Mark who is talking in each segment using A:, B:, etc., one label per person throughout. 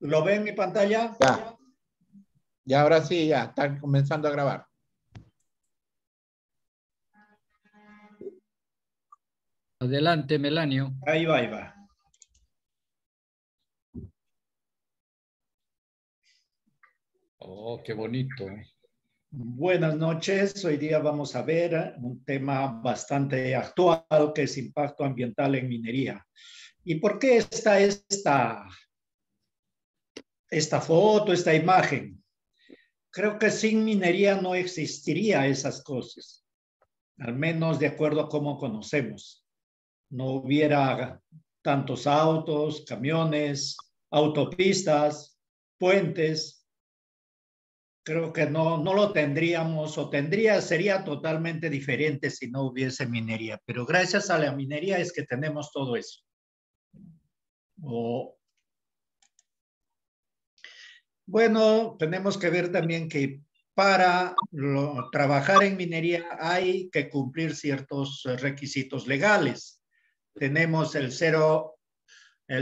A: ¿Lo ven en mi pantalla?
B: Ya. Y ahora sí, ya, están comenzando a grabar.
C: Adelante, Melanio.
A: Ahí va, ahí va.
C: Oh, qué bonito.
A: Buenas noches. Hoy día vamos a ver un tema bastante actual que es impacto ambiental en minería. ¿Y por qué está esta foto, esta imagen? Creo que sin minería no existiría esas cosas, al menos de acuerdo a cómo conocemos. No hubiera tantos autos, camiones, autopistas, puentes. Creo que no lo tendríamos o sería totalmente diferente si no hubiese minería. Pero gracias a la minería es que tenemos todo eso. Bueno, tenemos que ver también que para trabajar en minería hay que cumplir ciertos requisitos legales. Tenemos el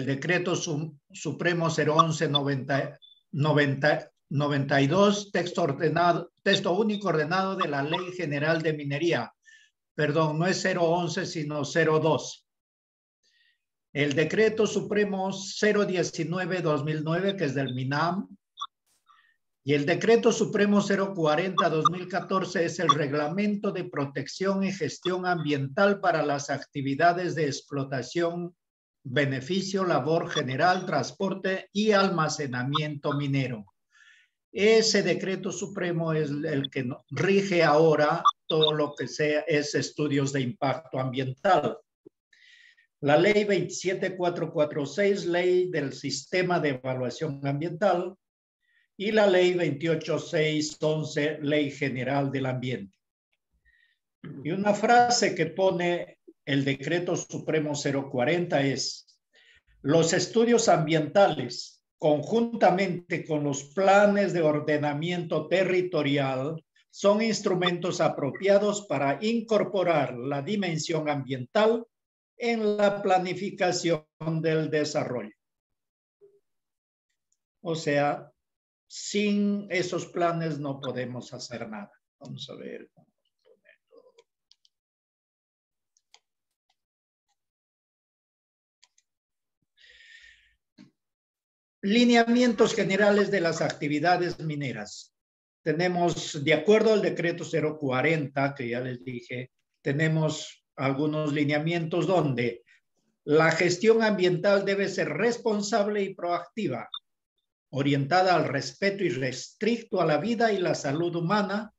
A: decreto supremo 011-92, texto único ordenado de la Ley General de Minería. Perdón, no es 011, sino 02. El decreto supremo 019-2009, que es del MINAM, y el decreto supremo 040-2014 es el reglamento de protección y gestión ambiental para las actividades de explotación, beneficio, labor general, transporte y almacenamiento minero. Ese decreto supremo es el que rige ahora todo lo que es estudios de impacto ambiental. La ley 27446, ley del sistema de evaluación ambiental, y la ley 28611, ley general del ambiente. Y una frase que pone el decreto supremo 040 es: los estudios ambientales, conjuntamente con los planes de ordenamiento territorial, son instrumentos apropiados para incorporar la dimensión ambiental en la planificación del desarrollo. O sea, sin esos planes no podemos hacer nada. Vamos a ver. Lineamientos generales de las actividades mineras. Tenemos, de acuerdo al decreto 040, que ya les dije, tenemos algunos lineamientos donde la gestión ambiental debe ser responsable y proactiva, orientada al respeto irrestricto a la vida y la salud humana,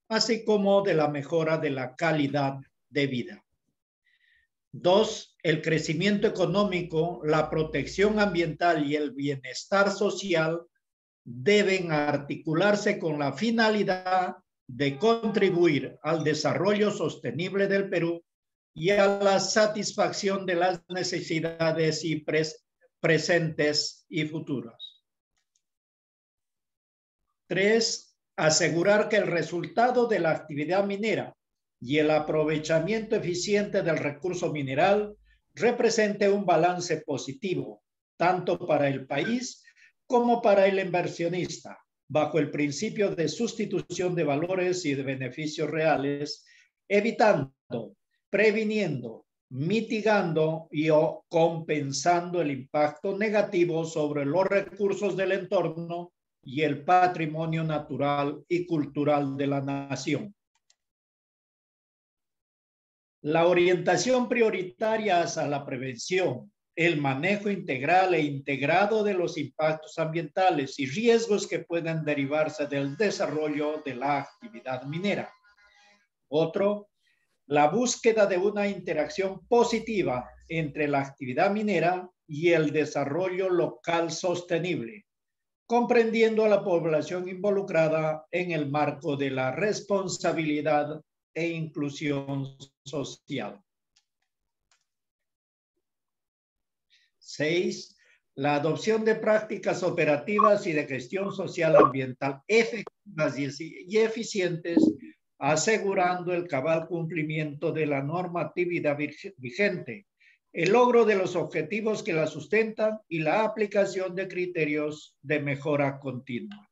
A: así como de la mejora de la calidad de vida. 2, el crecimiento económico, la protección ambiental y el bienestar social deben articularse con la finalidad de contribuir al desarrollo sostenible del Perú y a la satisfacción de las necesidades presentes y futuras. 3, asegurar que el resultado de la actividad minera y el aprovechamiento eficiente del recurso mineral represente un balance positivo, tanto para el país como para el inversionista, bajo el principio de sustitución de valores y de beneficios reales, evitando, previniendo, mitigando y o compensando el impacto negativo sobre los recursos del entorno y el patrimonio natural y cultural de la nación. La orientación prioritaria hacia la prevención, el manejo integral e integrado de los impactos ambientales y riesgos que puedan derivarse del desarrollo de la actividad minera. Otro, la búsqueda de una interacción positiva entre la actividad minera y el desarrollo local sostenible, comprendiendo a la población involucrada en el marco de la responsabilidad e inclusión social. 6. La adopción de prácticas operativas y de gestión social ambiental efectivas y eficientes, asegurando el cabal cumplimiento de la normatividad vigente el logro de los objetivos que la sustentan y la aplicación de criterios de mejora continua.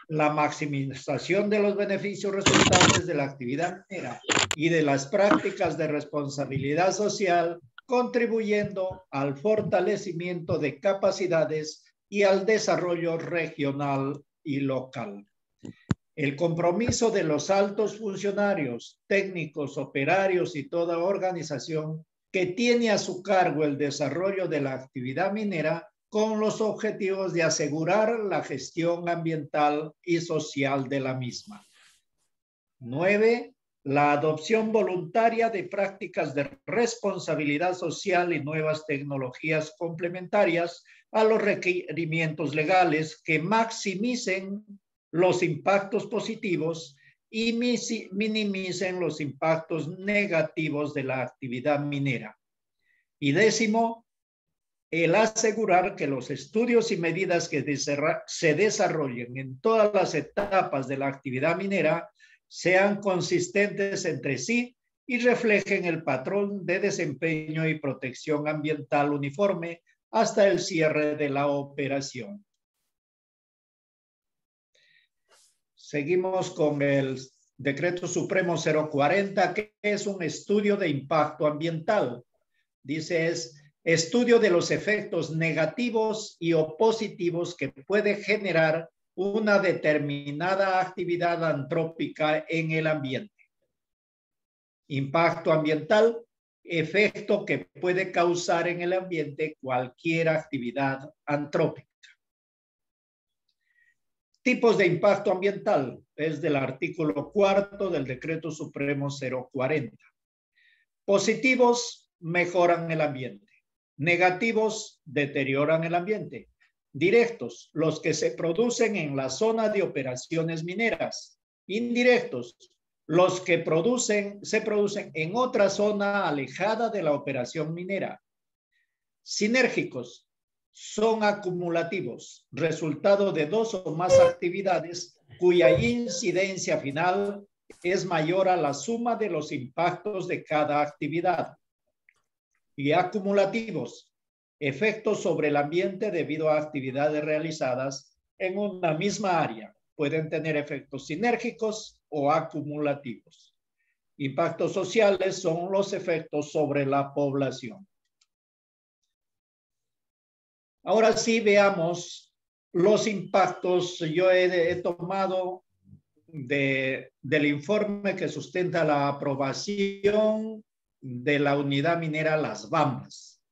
A: La maximización de los beneficios resultantes de la actividad minera y de las prácticas de responsabilidad social, contribuyendo al fortalecimiento de capacidades y al desarrollo regional y local. El compromiso de los altos funcionarios, técnicos, operarios y toda organización que tiene a su cargo el desarrollo de la actividad minera con los objetivos de asegurar la gestión ambiental y social de la misma. 9. La adopción voluntaria de prácticas de responsabilidad social y nuevas tecnologías complementarias a los requerimientos legales que maximicen los impactos positivos y minimicen los impactos negativos de la actividad minera. Y 10, el asegurar que los estudios y medidas que se desarrollen en todas las etapas de la actividad minera sean consistentes entre sí y reflejen el patrón de desempeño y protección ambiental uniforme hasta el cierre de la operación. Seguimos con el Decreto Supremo 040, que es un estudio de impacto ambiental. Dice es estudio de los efectos negativos y o positivos que puede generar una determinada actividad antrópica en el ambiente. Impacto ambiental, efecto que puede causar en el ambiente cualquier actividad antrópica. Tipos de impacto ambiental, es del artículo 4 del Decreto Supremo 040. Positivos, mejoran el ambiente. Negativos, deterioran el ambiente. Directos, los que se producen en la zona de operaciones mineras. Indirectos, los que se producen en otra zona alejada de la operación minera. Sinérgicos, son acumulativos, resultado de dos o más actividades cuya incidencia final es mayor a la suma de los impactos de cada actividad. Y acumulativos, efectos sobre el ambiente debido a actividades realizadas en una misma área. Pueden tener efectos sinérgicos o acumulativos. Impactos sociales son los efectos sobre la población. Ahora sí veamos los impactos. Yo he tomado del informe que sustenta la aprobación de la unidad minera Las Bambas.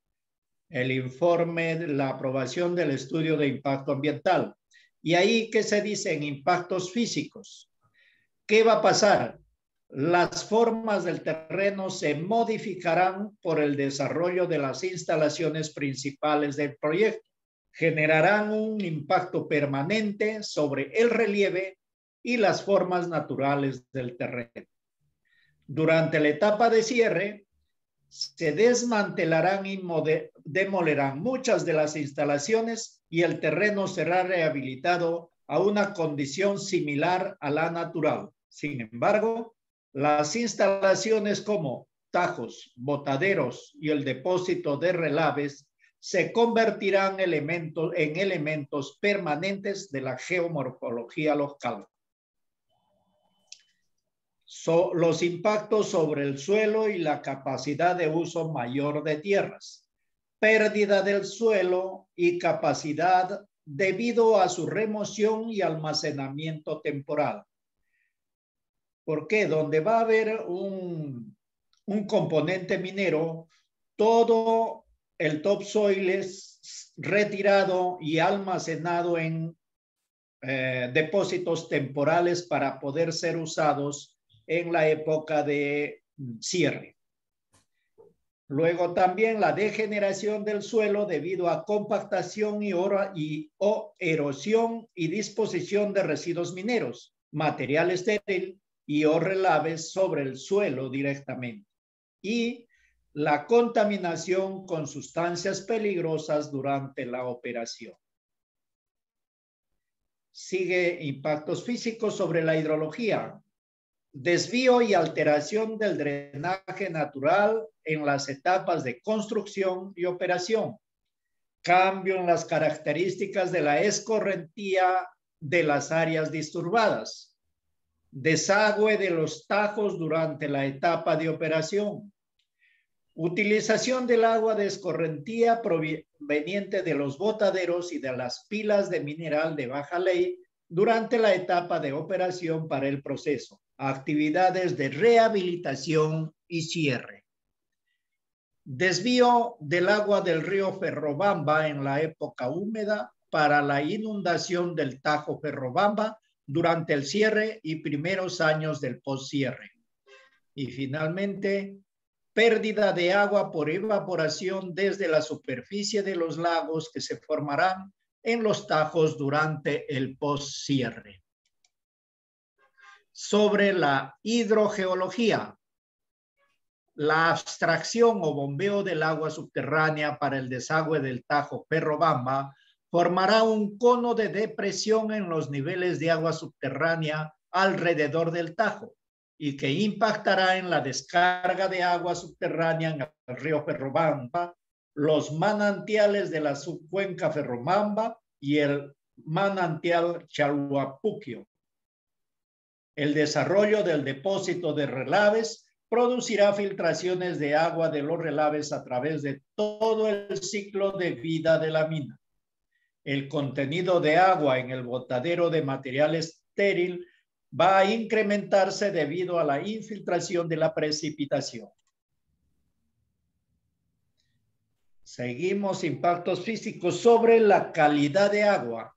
A: El informe de la aprobación del estudio de impacto ambiental. Y ahí, ¿qué se dice en impactos físicos? ¿Qué va a pasar? Las formas del terreno se modificarán por el desarrollo de las instalaciones principales del proyecto. Generarán un impacto permanente sobre el relieve y las formas naturales del terreno. Durante la etapa de cierre, se desmantelarán y demolerán muchas de las instalaciones y el terreno será rehabilitado a una condición similar a la natural. Sin embargo, las instalaciones como tajos, botaderos y el depósito de relaves se convertirán en elementos permanentes de la geomorfología local. Los impactos sobre el suelo y la capacidad de uso mayor de tierras. Pérdida del suelo y capacidad debido a su remoción y almacenamiento temporal. ¿Por qué? Donde va a haber un componente minero, todo el topsoil es retirado y almacenado en depósitos temporales para poder ser usados en la época de cierre. Luego también la degeneración del suelo debido a compactación o erosión y disposición de residuos mineros, material estéril y o relaves sobre el suelo directamente. Y la contaminación con sustancias peligrosas durante la operación. Sigue impactos físicos sobre la hidrología. Desvío y alteración del drenaje natural en las etapas de construcción y operación. Cambio en las características de la escorrentía de las áreas disturbadas. Desagüe de los tajos durante la etapa de operación. Utilización del agua de escorrentía proveniente de los botaderos y de las pilas de mineral de baja ley durante la etapa de operación para el proceso. Actividades de rehabilitación y cierre. Desvío del agua del río Ferrobamba en la época húmeda para la inundación del Tajo Ferrobamba durante el cierre y primeros años del postcierre. Y finalmente, pérdida de agua por evaporación desde la superficie de los lagos que se formarán en los tajos durante el postcierre. Sobre la hidrogeología. La abstracción o bombeo del agua subterránea para el desagüe del Tajo Ferrobamba formará un cono de depresión en los niveles de agua subterránea alrededor del Tajo y que impactará en la descarga de agua subterránea en el río Ferrobamba, los manantiales de la subcuenca Ferrobamba y el manantial Chalhuapuquio. El desarrollo del depósito de relaves producirá filtraciones de agua de los relaves a través de todo el ciclo de vida de la mina. El contenido de agua en el botadero de material estéril va a incrementarse debido a la infiltración de la precipitación. Seguimos impactos físicos sobre la calidad de agua.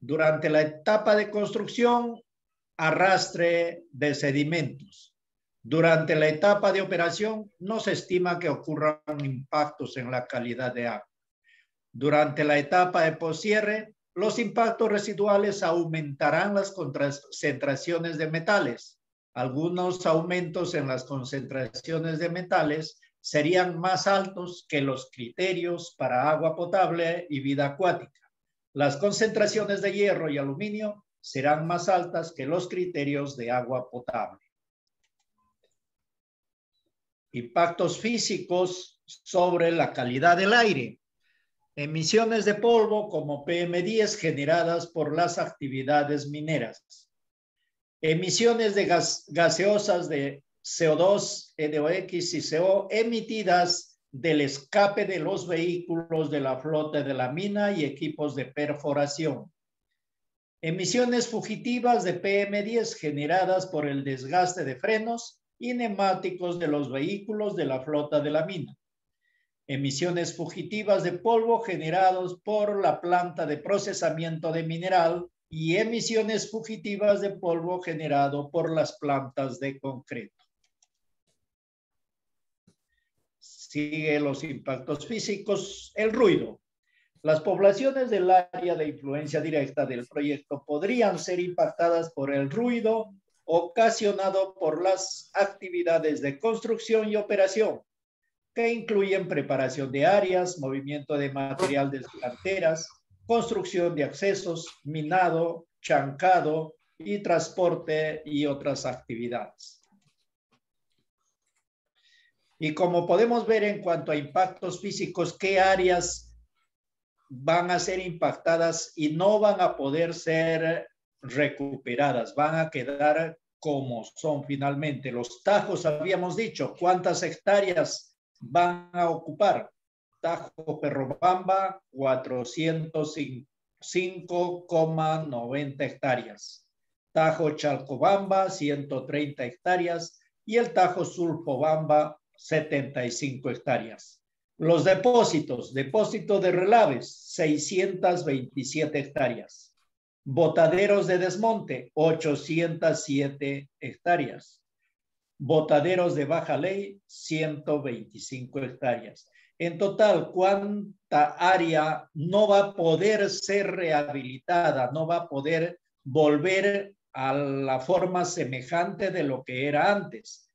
A: Durante la etapa de construcción, arrastre de sedimentos. Durante la etapa de operación, no se estima que ocurran impactos en la calidad de agua. Durante la etapa de postcierre, los impactos residuales aumentarán las concentraciones de metales. Algunos aumentos en las concentraciones de metales serían más altos que los criterios para agua potable y vida acuática. Las concentraciones de hierro y aluminio serán más altas que los criterios de agua potable. Impactos físicos sobre la calidad del aire. Emisiones de polvo como PM10 generadas por las actividades mineras. Emisiones de gaseosas de CO2, NOx y CO emitidas del escape de los vehículos de la flota de la mina y equipos de perforación. Emisiones fugitivas de PM10 generadas por el desgaste de frenos y neumáticos de los vehículos de la flota de la mina. Emisiones fugitivas de polvo generados por la planta de procesamiento de mineral y emisiones fugitivas de polvo generado por las plantas de concreto. Sigue los impactos físicos, el ruido. Las poblaciones del área de influencia directa del proyecto podrían ser impactadas por el ruido ocasionado por las actividades de construcción y operación, que incluyen preparación de áreas, movimiento de material de canteras, construcción de accesos, minado, chancado y transporte y otras actividades. Y como podemos ver en cuanto a impactos físicos, ¿qué áreas van a ser impactadas y no van a poder ser recuperadas? Van a quedar como son finalmente. Los tajos, habíamos dicho, ¿cuántas hectáreas van a ocupar? Tajo Ferrobamba, 405,90 hectáreas. Tajo Chalcobamba, 130 hectáreas. Y el Tajo Sulfobamba, 75 hectáreas. Los depósitos, depósito de relaves, 627 hectáreas. Botaderos de desmonte, 807 hectáreas. Botaderos de baja ley, 125 hectáreas. En total, ¿cuánta área no va a poder ser rehabilitada? No va a poder volver a la forma semejante de lo que era antes.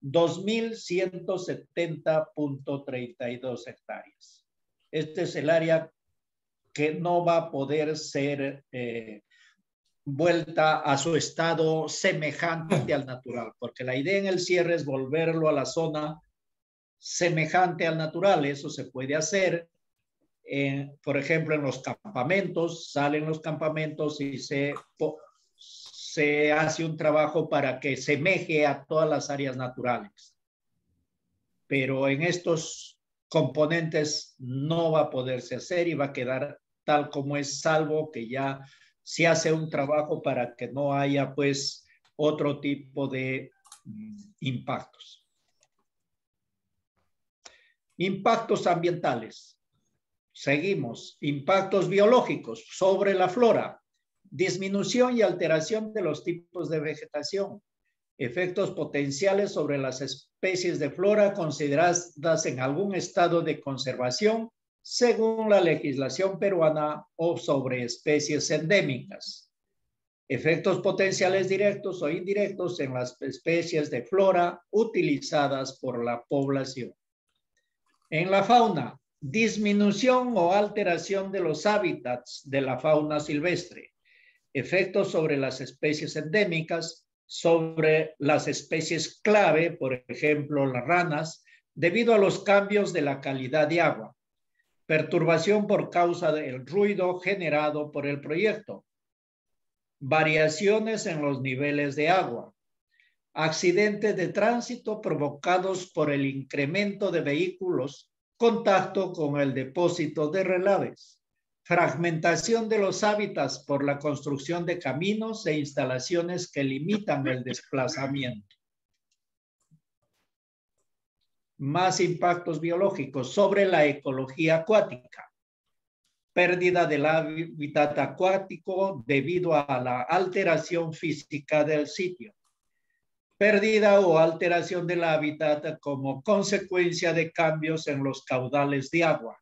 A: 2.170.32 hectáreas. Este es el área que no va a poder ser vuelta a su estado semejante al natural, porque la idea en el cierre es volverlo a la zona semejante al natural. Eso se puede hacer, por ejemplo, en los campamentos. Salen los campamentos y se hace un trabajo para que semeje a todas las áreas naturales. Pero en estos componentes no va a poderse hacer y va a quedar tal como es, salvo que ya se hace un trabajo para que no haya pues otro tipo de impactos. Impactos ambientales. Seguimos. Impactos biológicos sobre la flora. Disminución y alteración de los tipos de vegetación. Efectos potenciales sobre las especies de flora consideradas en algún estado de conservación según la legislación peruana o sobre especies endémicas. Efectos potenciales directos o indirectos en las especies de flora utilizadas por la población. En la fauna, disminución o alteración de los hábitats de la fauna silvestre. Efectos sobre las especies endémicas, sobre las especies clave, por ejemplo, las ranas, debido a los cambios de la calidad de agua. Perturbación por causa del ruido generado por el proyecto. Variaciones en los niveles de agua. Accidentes de tránsito provocados por el incremento de vehículos, contacto con el depósito de relaves. Fragmentación de los hábitats por la construcción de caminos e instalaciones que limitan el desplazamiento. Más impactos biológicos sobre la ecología acuática. Pérdida del hábitat acuático debido a la alteración física del sitio. Pérdida o alteración del hábitat como consecuencia de cambios en los caudales de agua.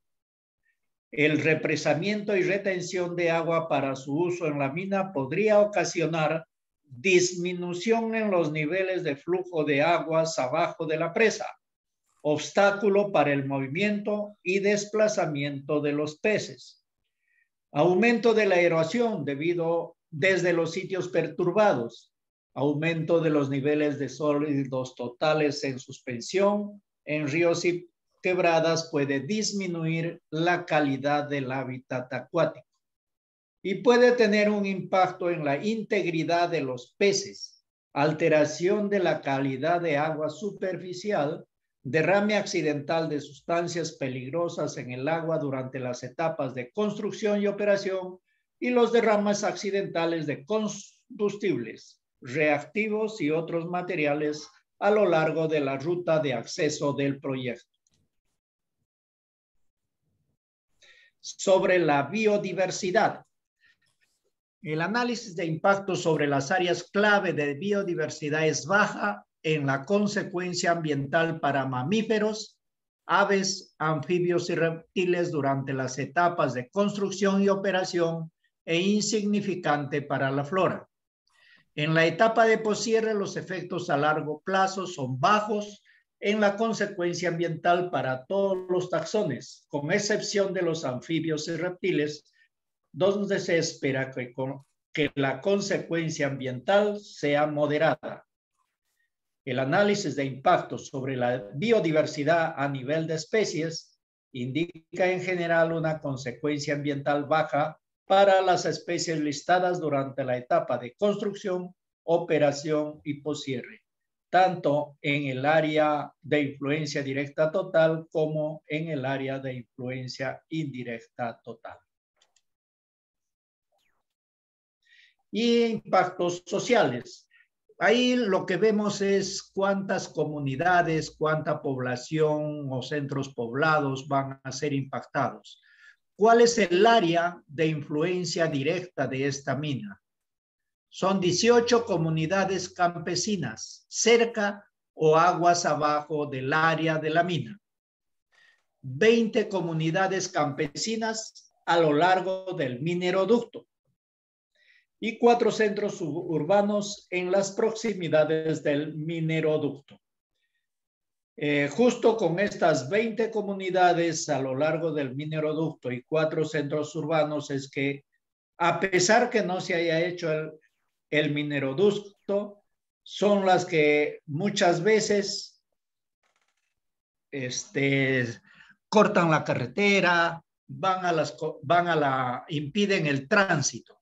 A: El represamiento y retención de agua para su uso en la mina podría ocasionar disminución en los niveles de flujo de aguas abajo de la presa, obstáculo para el movimiento y desplazamiento de los peces. Aumento de la erosión debido desde los sitios perturbados, aumento de los niveles de sólidos totales en suspensión en ríos y quebradas puede disminuir la calidad del hábitat acuático y puede tener un impacto en la integridad de los peces, alteración de la calidad de agua superficial, derrame accidental de sustancias peligrosas en el agua durante las etapas de construcción y operación y los derrames accidentales de combustibles, reactivos y otros materiales a lo largo de la ruta de acceso del proyecto. Sobre la biodiversidad. El análisis de impacto sobre las áreas clave de biodiversidad es baja en la consecuencia ambiental para mamíferos, aves, anfibios y reptiles durante las etapas de construcción y operación e insignificante para la flora. En la etapa de poscierre, los efectos a largo plazo son bajos en la consecuencia ambiental para todos los taxones, con excepción de los anfibios y reptiles, donde se espera que la consecuencia ambiental sea moderada. El análisis de impacto sobre la biodiversidad a nivel de especies indica en general una consecuencia ambiental baja para las especies listadas durante la etapa de construcción, operación y poscierre, tanto en el área de influencia directa total como en el área de influencia indirecta total. Y impactos sociales. Ahí lo que vemos es cuántas comunidades, cuánta población o centros poblados van a ser impactados. ¿Cuál es el área de influencia directa de esta mina? Son 18 comunidades campesinas cerca o aguas abajo del área de la mina. 20 comunidades campesinas a lo largo del mineroducto. Y 4 centros urbanos en las proximidades del mineroducto. Justo con estas 20 comunidades a lo largo del mineroducto y 4 centros urbanos es que a pesar que no se haya hecho el mineroducto, son las que muchas veces cortan la carretera, impiden el tránsito.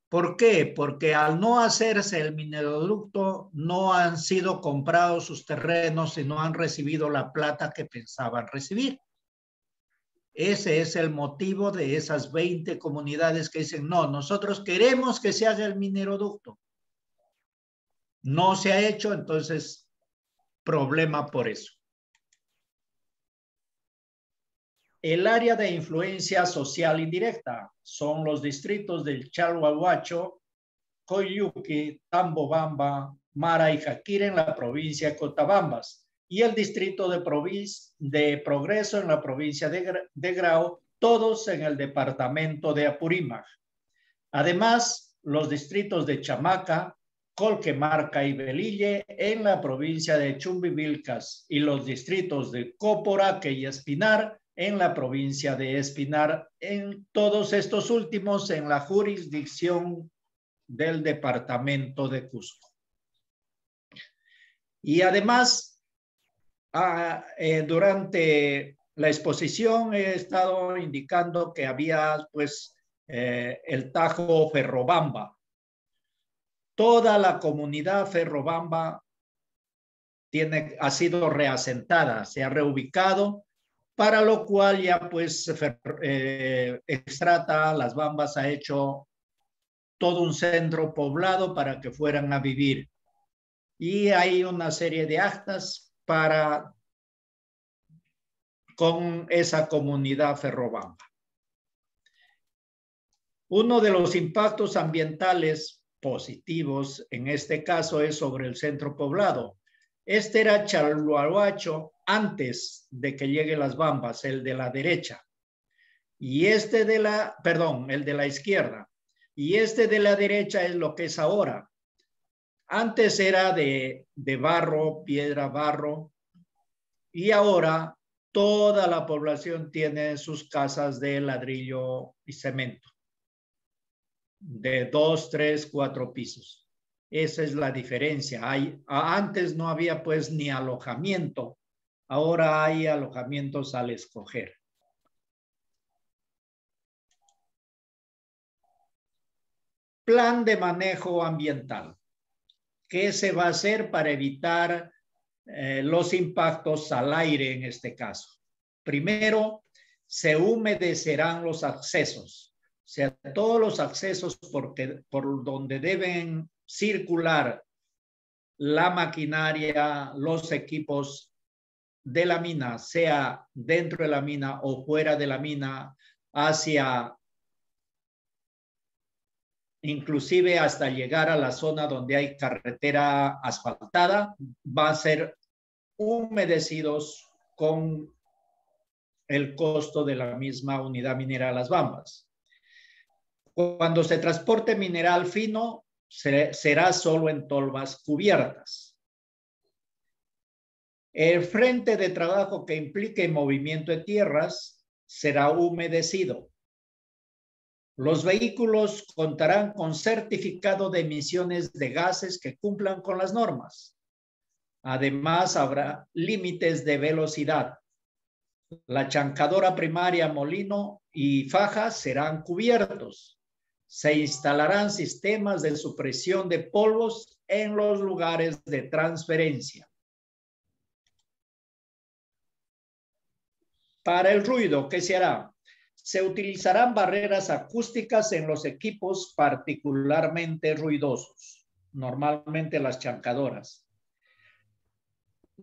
A: ¿Por qué? Porque al no hacerse el mineroducto, no han sido comprados sus terrenos y no han recibido la plata que pensaban recibir. Ese es el motivo de esas 20 comunidades que dicen, no, nosotros queremos que se haga el mineroducto. No se ha hecho, entonces, problema por eso. El área de influencia social indirecta son los distritos del Chalhuahuacho, Coyuqui, Tambobamba, Mara y Jaquire en la provincia de Cotabambas y el distrito de Progreso en la provincia de Grau, todos en el departamento de Apurímac. Además, los distritos de Chamaca, Colquemarca y Belille en la provincia de Chumbivilcas y los distritos de Coporaque y Espinar en la provincia de Espinar, en todos estos últimos en la jurisdicción del departamento de Cusco. Y además, durante la exposición he estado indicando que había el Tajo Ferrobamba. Toda la comunidad Ferrobamba ha sido reasentada, se ha reubicado, para lo cual ya Extrata Las Bambas ha hecho todo un centro poblado para que fueran a vivir. Y hay una serie de actas con esa comunidad Ferrobamba. Uno de los impactos ambientales positivos en este caso es sobre el centro poblado. Este era Chalhuahuacho antes de que lleguen Las Bambas, el de la derecha. Y el de la izquierda. Y este de la derecha es lo que es ahora. Antes era de barro, piedra, barro. Y ahora toda la población tiene sus casas de ladrillo y cemento. De 2, 3, 4 pisos. Esa es la diferencia. Antes no había ni alojamiento. Ahora hay alojamientos al escoger. Plan de manejo ambiental. ¿Qué se va a hacer para evitar los impactos al aire en este caso? Primero, se humedecerán los accesos. O sea, todos los accesos por donde deben circular la maquinaria, los equipos de la mina, sea dentro de la mina o fuera de la mina, inclusive hasta llegar a la zona donde hay carretera asfaltada, va a ser humedecidos con el costo de la misma unidad minera Las Bambas. Cuando se transporte mineral fino, será solo en tolvas cubiertas. El frente de trabajo que implique movimiento de tierras será humedecido. Los vehículos contarán con certificado de emisiones de gases que cumplan con las normas. Además, habrá límites de velocidad. La chancadora primaria, molino y faja serán cubiertos. Se instalarán sistemas de supresión de polvos en los lugares de transferencia. Para el ruido, ¿qué se hará? Se utilizarán barreras acústicas en los equipos particularmente ruidosos, normalmente las chancadoras.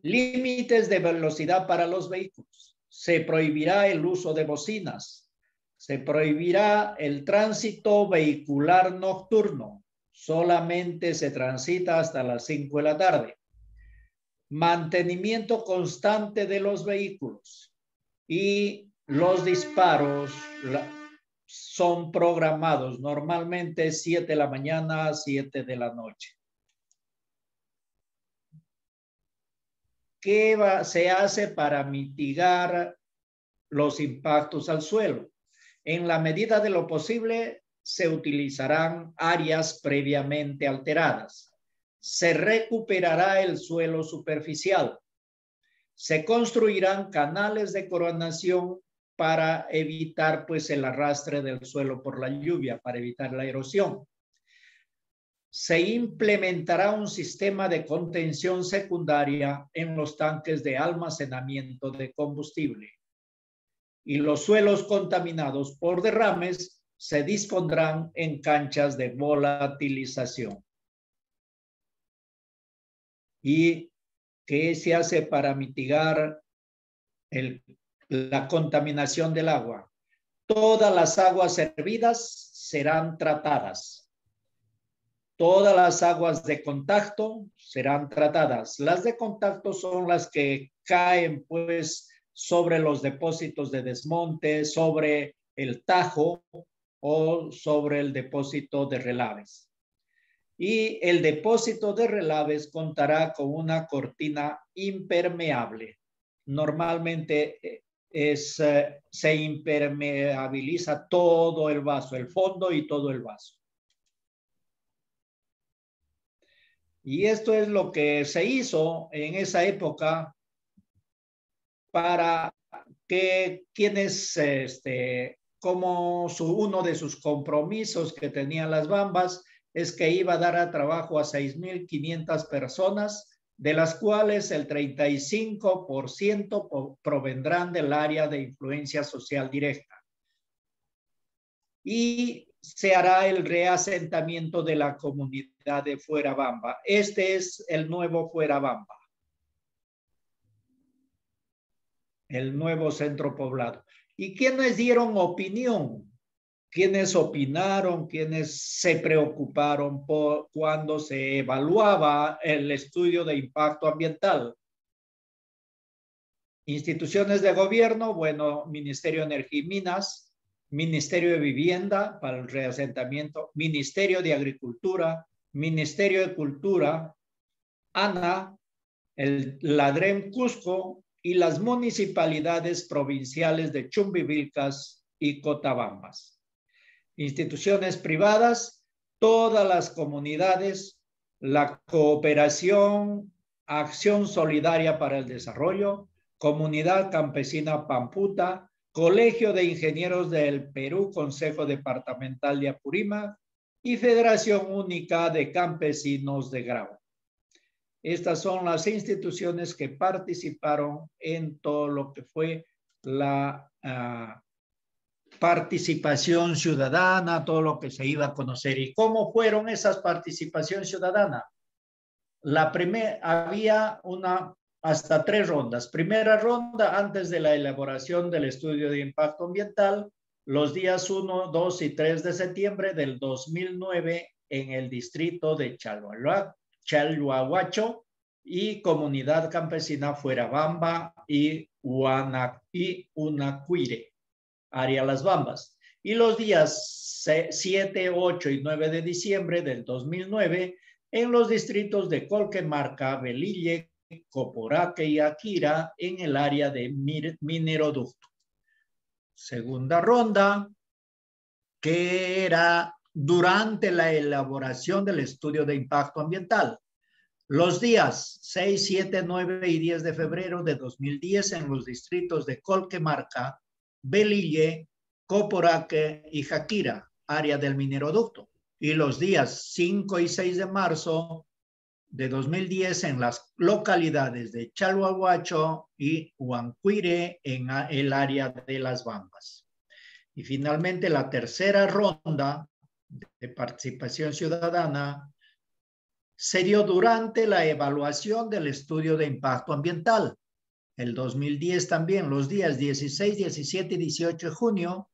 A: Límites de velocidad para los vehículos. Se prohibirá el uso de bocinas. Se prohibirá el tránsito vehicular nocturno. Solamente se transita hasta las 5 de la tarde. Mantenimiento constante de los vehículos. Y los disparos son programados. Normalmente 7 de la mañana a 7 de la noche. ¿Qué se hace para mitigar los impactos al suelo? En la medida de lo posible, se utilizarán áreas previamente alteradas. Se recuperará el suelo superficial. Se construirán canales de coronación para evitar pues el arrastre del suelo por la lluvia, para evitar la erosión. Se implementará un sistema de contención secundaria en los tanques de almacenamiento de combustible. Y los suelos contaminados por derrames se dispondrán en canchas de volatilización. ¿Y qué se hace para mitigar la contaminación del agua? Todas las aguas servidas serán tratadas. Todas las aguas de contacto serán tratadas. Las de contacto son las que caen pues sobre los depósitos de desmonte, sobre el tajo o sobre el depósito de relaves. Y el depósito de relaves contará con una cortina impermeable. Normalmente se impermeabiliza todo el vaso, el fondo y todo el vaso. Y esto es lo que se hizo en esa época para que quienes, como uno de sus compromisos que tenían las Bambas, es que iba a dar a trabajo a 6,500 personas, de las cuales el 35% provendrán del área de influencia social directa. Y se hará el reasentamiento de la comunidad de Fuerabamba. Este es el nuevo Fuerabamba, el nuevo centro poblado. ¿Y quiénes dieron opinión? ¿Quiénes opinaron? ¿Quiénes se preocuparon por cuando se evaluaba el estudio de impacto ambiental? Instituciones de gobierno, bueno, Ministerio de Energía y Minas, Ministerio de Vivienda para el reasentamiento, Ministerio de Agricultura, Ministerio de Cultura, ANA, el LADREM Cusco y las municipalidades provinciales de Chumbivilcas y Cotabambas. Instituciones privadas, todas las comunidades, la cooperación, Acción Solidaria para el Desarrollo, Comunidad Campesina Pamputa, Colegio de Ingenieros del Perú, Consejo Departamental de Apurímac y Federación Única de Campesinos de Grau. Estas son las instituciones que participaron en todo lo que fue la participación ciudadana, todo lo que se iba a conocer. ¿Y cómo fueron esas participación ciudadana? Había hasta 3 rondas. Primera ronda antes de la elaboración del estudio de impacto ambiental, los días 1, 2 y 3 de septiembre del 2009 en el distrito de Chalhuahuacho y Comunidad Campesina Fuerabamba y Unacuire, área Las Bambas. Y los días 7, 8 y 9 de diciembre del 2009 en los distritos de Colquemarca, Velille, Coporaque y Akira en el área de Mineroducto. Segunda ronda, que era durante la elaboración del estudio de impacto ambiental. Los días 6, 7, 9 y 10 de febrero de 2010 en los distritos de Colquemarca, Velille, Coporaque y Akira, área del Mineroducto. Y los días 5 y 6 de marzo de 2010 en las localidades de Chalhuahuacho y Huancuire en el área de Las Bambas. Y finalmente la tercera ronda de participación ciudadana se dio durante la evaluación del estudio de impacto ambiental. El 2010 también, los días 16, 17 y 18 de junio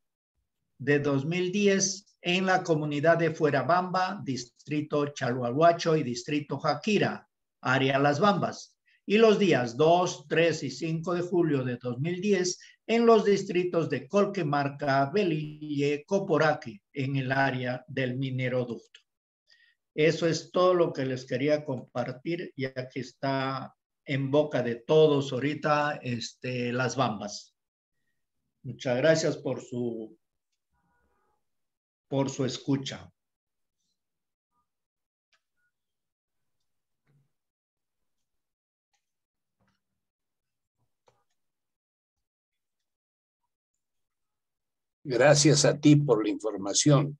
A: de 2010 en la comunidad de Fuerabamba, distrito Chalhuahuacho y distrito Akira, área Las Bambas. Y los días 2, 3 y 5 de julio de 2010 en los distritos de Colquemarca, Velille, Coporaque, en el área del Mineroducto. Eso es todo lo que les quería compartir, ya que está en boca de todos ahorita Las Bambas. Muchas gracias por su por su escucha.
D: Gracias a ti por la información.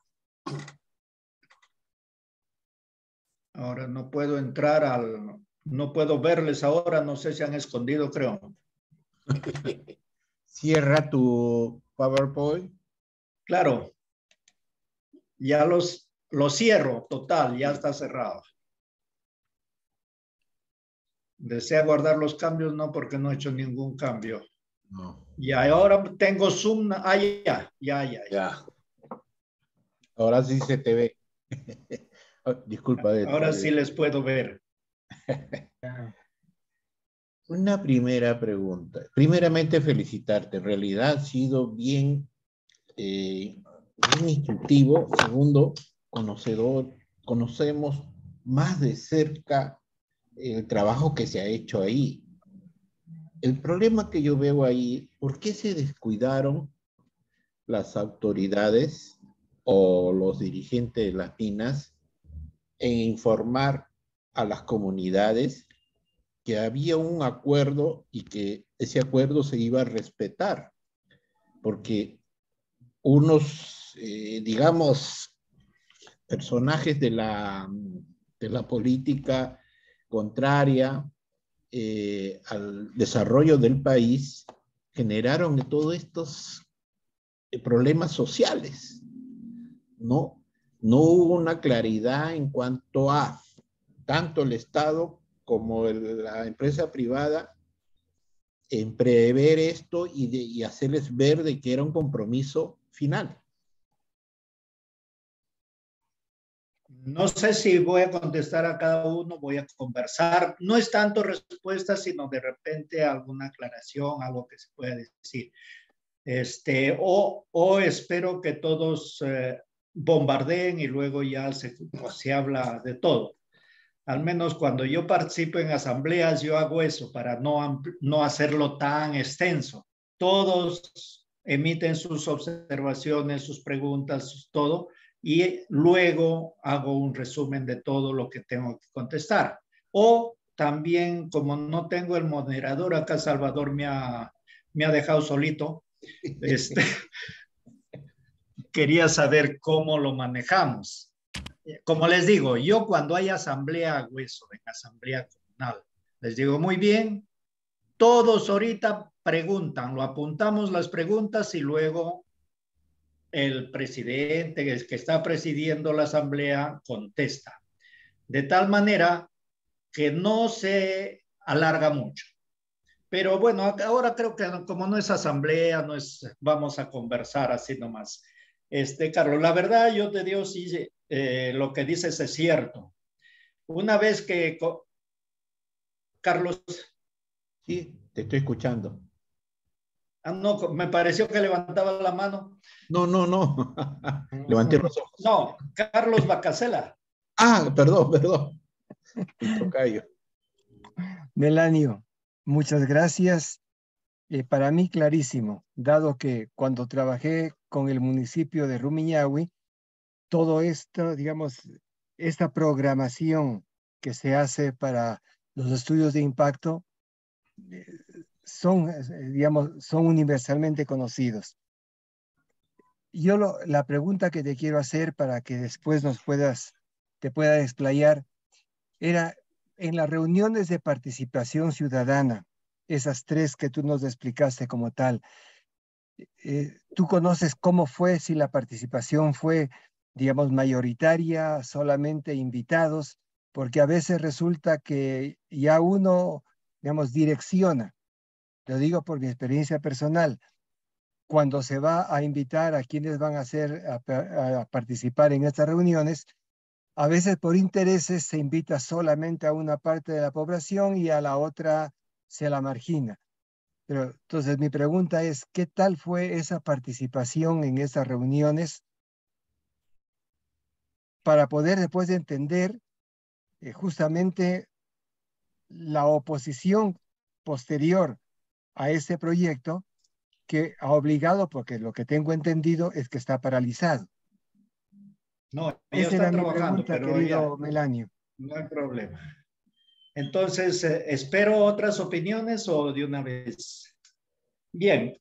A: Ahora no puedo entrar no puedo verles ahora, no sé si han escondido, creo.
B: Cierra tu PowerPoint.
A: Claro, ya lo cierro, total, ya está cerrado. ¿Desea guardar los cambios? No, porque no he hecho ningún cambio.
B: No.
A: Y ahora tengo Zoom. Ah, ya.
B: Ahora sí se te ve. Oh, disculpa.
A: Ahora sí les puedo ver.
B: Una primera pregunta. Primeramente, felicitarte. En realidad ha sido bien instructivo. Segundo, conocemos más de cerca el trabajo que se ha hecho ahí. El problema que yo veo ahí, ¿por qué se descuidaron las autoridades o los dirigentes de las minas en informar a las comunidades que había un acuerdo y que ese acuerdo se iba a respetar? Porque unos, digamos, personajes de la política contraria al desarrollo del país generaron todos estos problemas sociales, ¿no? No hubo una claridad en cuanto a tanto el Estado como la empresa privada en prever esto y hacerles ver de que era un compromiso final.
A: No sé si voy a contestar a cada uno, voy a conversar. No es tanto respuesta, sino de repente alguna aclaración, algo que se pueda decir. O espero que todos bombardeen y luego ya se habla de todo. Al menos cuando yo participo en asambleas, yo hago eso para no hacerlo tan extenso. Todos emiten sus observaciones, sus preguntas, todo, y luego hago un resumen de todo lo que tengo que contestar. O también, como no tengo el moderador, acá Salvador me ha dejado solito, quería saber cómo lo manejamos. Como les digo, yo cuando hay asamblea hago eso, en asamblea comunal. Les digo, muy bien, todos ahorita preguntan, lo apuntamos las preguntas y luego el presidente, el que está presidiendo la asamblea, contesta. De tal manera que no se alarga mucho. Pero bueno, ahora creo que como no es asamblea, no es, vamos a conversar así nomás. Carlos, la verdad, yo te digo, sí, lo que dices es cierto. Una vez que, Carlos.
B: Sí, te estoy escuchando.
A: No, me pareció que levantaba la mano.
B: No. Levanté los ojos.
A: No, Carlos Bacasela.
B: Ah, perdón. Mi tocayo.
E: Melanio, muchas gracias. Para mí clarísimo, dado que cuando trabajé con el municipio de Rumiñahui, todo esto, digamos, esta programación que se hace para los estudios de impacto son, digamos, son universalmente conocidos. La pregunta que te quiero hacer para que después te pueda explayar era en las reuniones de participación ciudadana, esas tres que tú nos explicaste como tal. ¿Tú conoces cómo fue, si la participación fue, digamos, mayoritaria, solamente invitados? Porque a veces resulta que ya uno, digamos, direcciona. Lo digo por mi experiencia personal. Cuando se va a invitar a quienes van a participar en estas reuniones, a veces por intereses se invita solamente a una parte de la población y a la otra se la margina. Pero entonces mi pregunta es, ¿qué tal fue esa participación en esas reuniones para poder después de entender justamente la oposición posterior a ese proyecto que ha obligado, porque lo que tengo entendido es que está paralizado?
A: No, ya
E: Esa
A: está
E: era mi
A: trabajando,
E: pregunta,
A: pero
E: querido
A: ya,
E: Melanio.
A: no hay problema. Entonces, ¿espero otras opiniones o de una vez? Bien,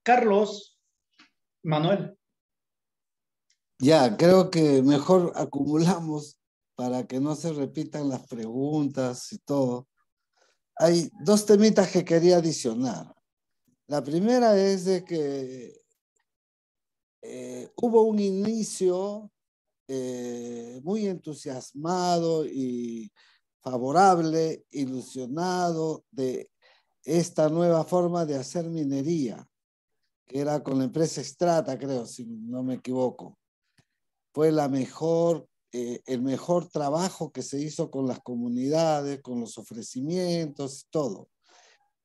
A: Carlos, Manuel.
F: Ya, creo que mejor acumulamos para que no se repitan las preguntas y todo. Hay dos temitas que quería adicionar. La primera es de que hubo un inicio muy entusiasmado y favorable, ilusionado de esta nueva forma de hacer minería, que era con la empresa Strata, creo, si no me equivoco. Fue el mejor trabajo que se hizo con las comunidades, con los ofrecimientos y todo.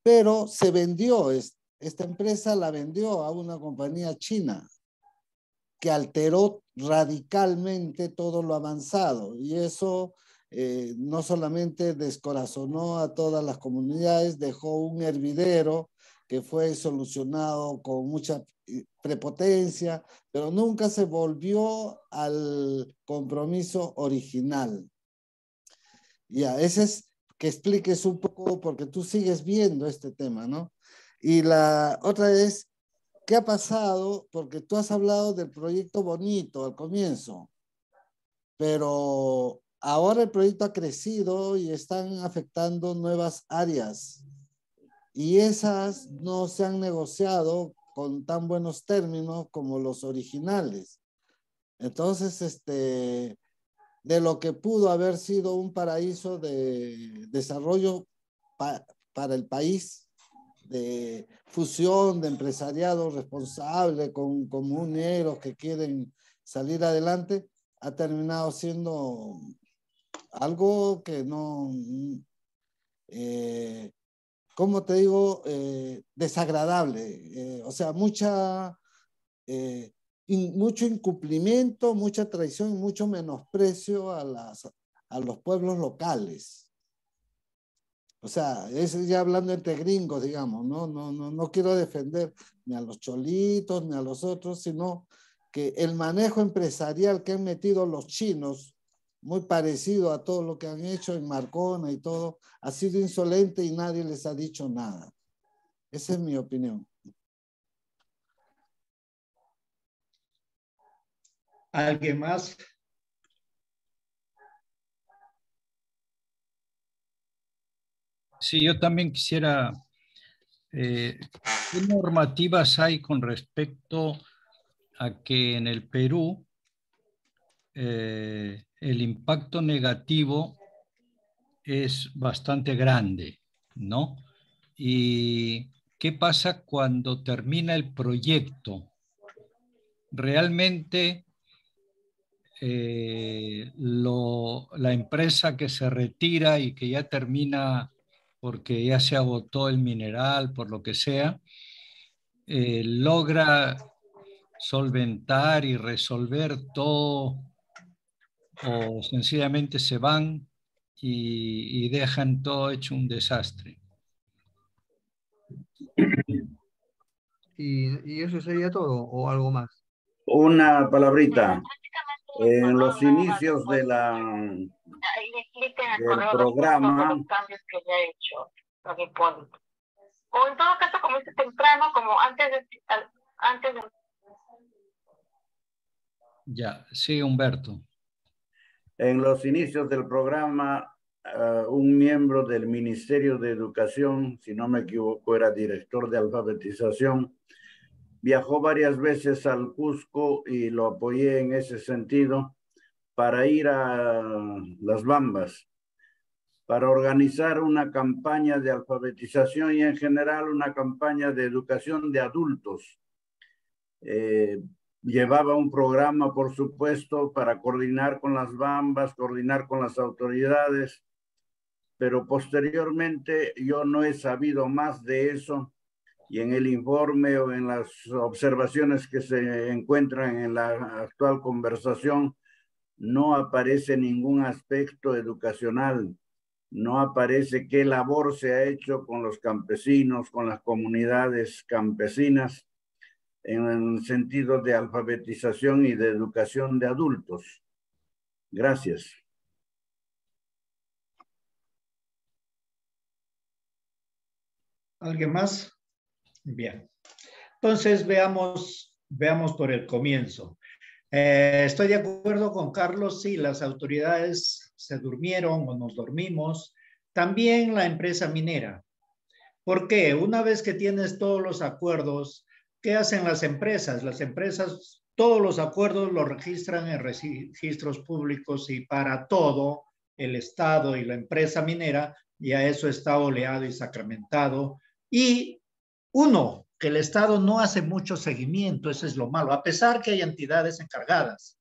F: Pero se vendió, esta empresa la vendió a una compañía china que alteró radicalmente todo lo avanzado. Y eso no solamente descorazonó a todas las comunidades, dejó un hervidero que fue solucionado con mucha prepotencia, pero nunca se volvió al compromiso original. Ya, ese es que expliques un poco, porque tú sigues viendo este tema, ¿no? Y la otra es, ¿qué ha pasado? Porque tú has hablado del proyecto bonito al comienzo, pero ahora el proyecto ha crecido y están afectando nuevas áreas y esas no se han negociado con tan buenos términos como los originales. Entonces, de lo que pudo haber sido un paraíso de desarrollo para el país, de fusión, de empresariado responsable con comuneros que quieren salir adelante, ha terminado siendo algo que no, ¿cómo te digo? Desagradable. O sea, mucho incumplimiento, mucha traición y mucho menosprecio a los pueblos locales. O sea, es ya hablando entre gringos, digamos, no quiero defender ni a los cholitos ni a los otros, sino que el manejo empresarial que han metido los chinos, muy parecido a todo lo que han hecho en Marcona y todo, ha sido insolente y nadie les ha dicho nada. Esa es mi opinión.
A: ¿Alguien más?
C: Sí, yo también quisiera, ¿qué normativas hay con respecto a que en el Perú el impacto negativo es bastante grande, ¿no? ¿Y qué pasa cuando termina el proyecto? Realmente la empresa que se retira y que ya termina porque ya se agotó el mineral, por lo que sea, logra solventar y resolver todo o sencillamente se van y dejan todo hecho un desastre.
G: ¿Y eso sería todo o algo más?
D: Una palabrita. En los inicios de del programa,
H: o en todo caso comience temprano, como antes de...
C: Ya, sí, Humberto.
D: en los inicios del programa, un miembro del Ministerio de Educación, si no me equivoco, era director de alfabetización, viajó varias veces al Cusco y lo apoyé en ese sentido para ir a Las Bambas, para organizar una campaña de alfabetización y en general una campaña de educación de adultos. Llevaba un programa, por supuesto, para coordinar con las Bambas, coordinar con las autoridades, pero posteriormente yo no he sabido más de eso y en el informe o en las observaciones que se encuentran en la actual conversación no aparece ningún aspecto educacional, no aparece qué labor se ha hecho con los campesinos, con las comunidades campesinas. en el sentido de alfabetización y de educación de adultos. Gracias.
A: ¿Alguien más? Bien. Entonces veamos por el comienzo. Estoy de acuerdo con Carlos, sí, las autoridades se durmieron o nos dormimos. También la empresa minera. ¿Por qué? Una vez que tienes todos los acuerdos, ¿qué hacen las empresas? Las empresas, todos los acuerdos los registran en registros públicos y para todo el Estado y la empresa minera, ya eso está oleado y sacramentado. Y uno, que el Estado no hace mucho seguimiento, eso es lo malo, a pesar que hay entidades encargadas.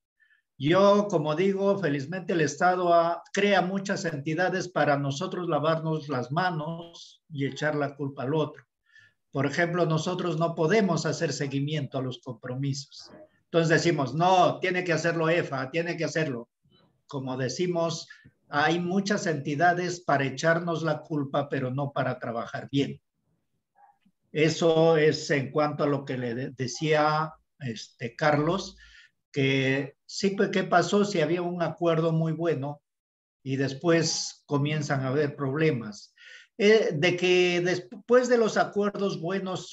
A: Yo, como digo, felizmente el Estado crea muchas entidades para nosotros lavarnos las manos y echar la culpa al otro. Por ejemplo, nosotros no podemos hacer seguimiento a los compromisos. Entonces decimos, no, tiene que hacerlo EFA, tiene que hacerlo. Como decimos, hay muchas entidades para echarnos la culpa, pero no para trabajar bien. Eso es en cuanto a lo que le decía Carlos, que sí, pues, ¿qué pasó si había un acuerdo muy bueno y después comienzan a haber problemas? De que después de los acuerdos buenos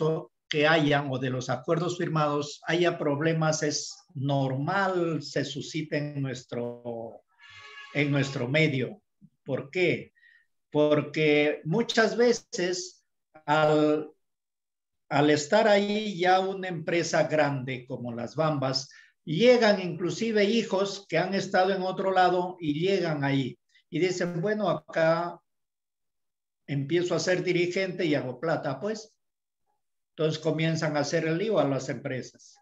A: que hayan o de los acuerdos firmados haya problemas es normal, se suscita en nuestro medio. ¿Por qué? Porque muchas veces al estar ahí ya una empresa grande como las Bambas, llegan inclusive hijos que han estado en otro lado y llegan ahí y dicen, bueno, acá empiezo a ser dirigente y hago plata, pues. Entonces comienzan a hacer el lío a las empresas.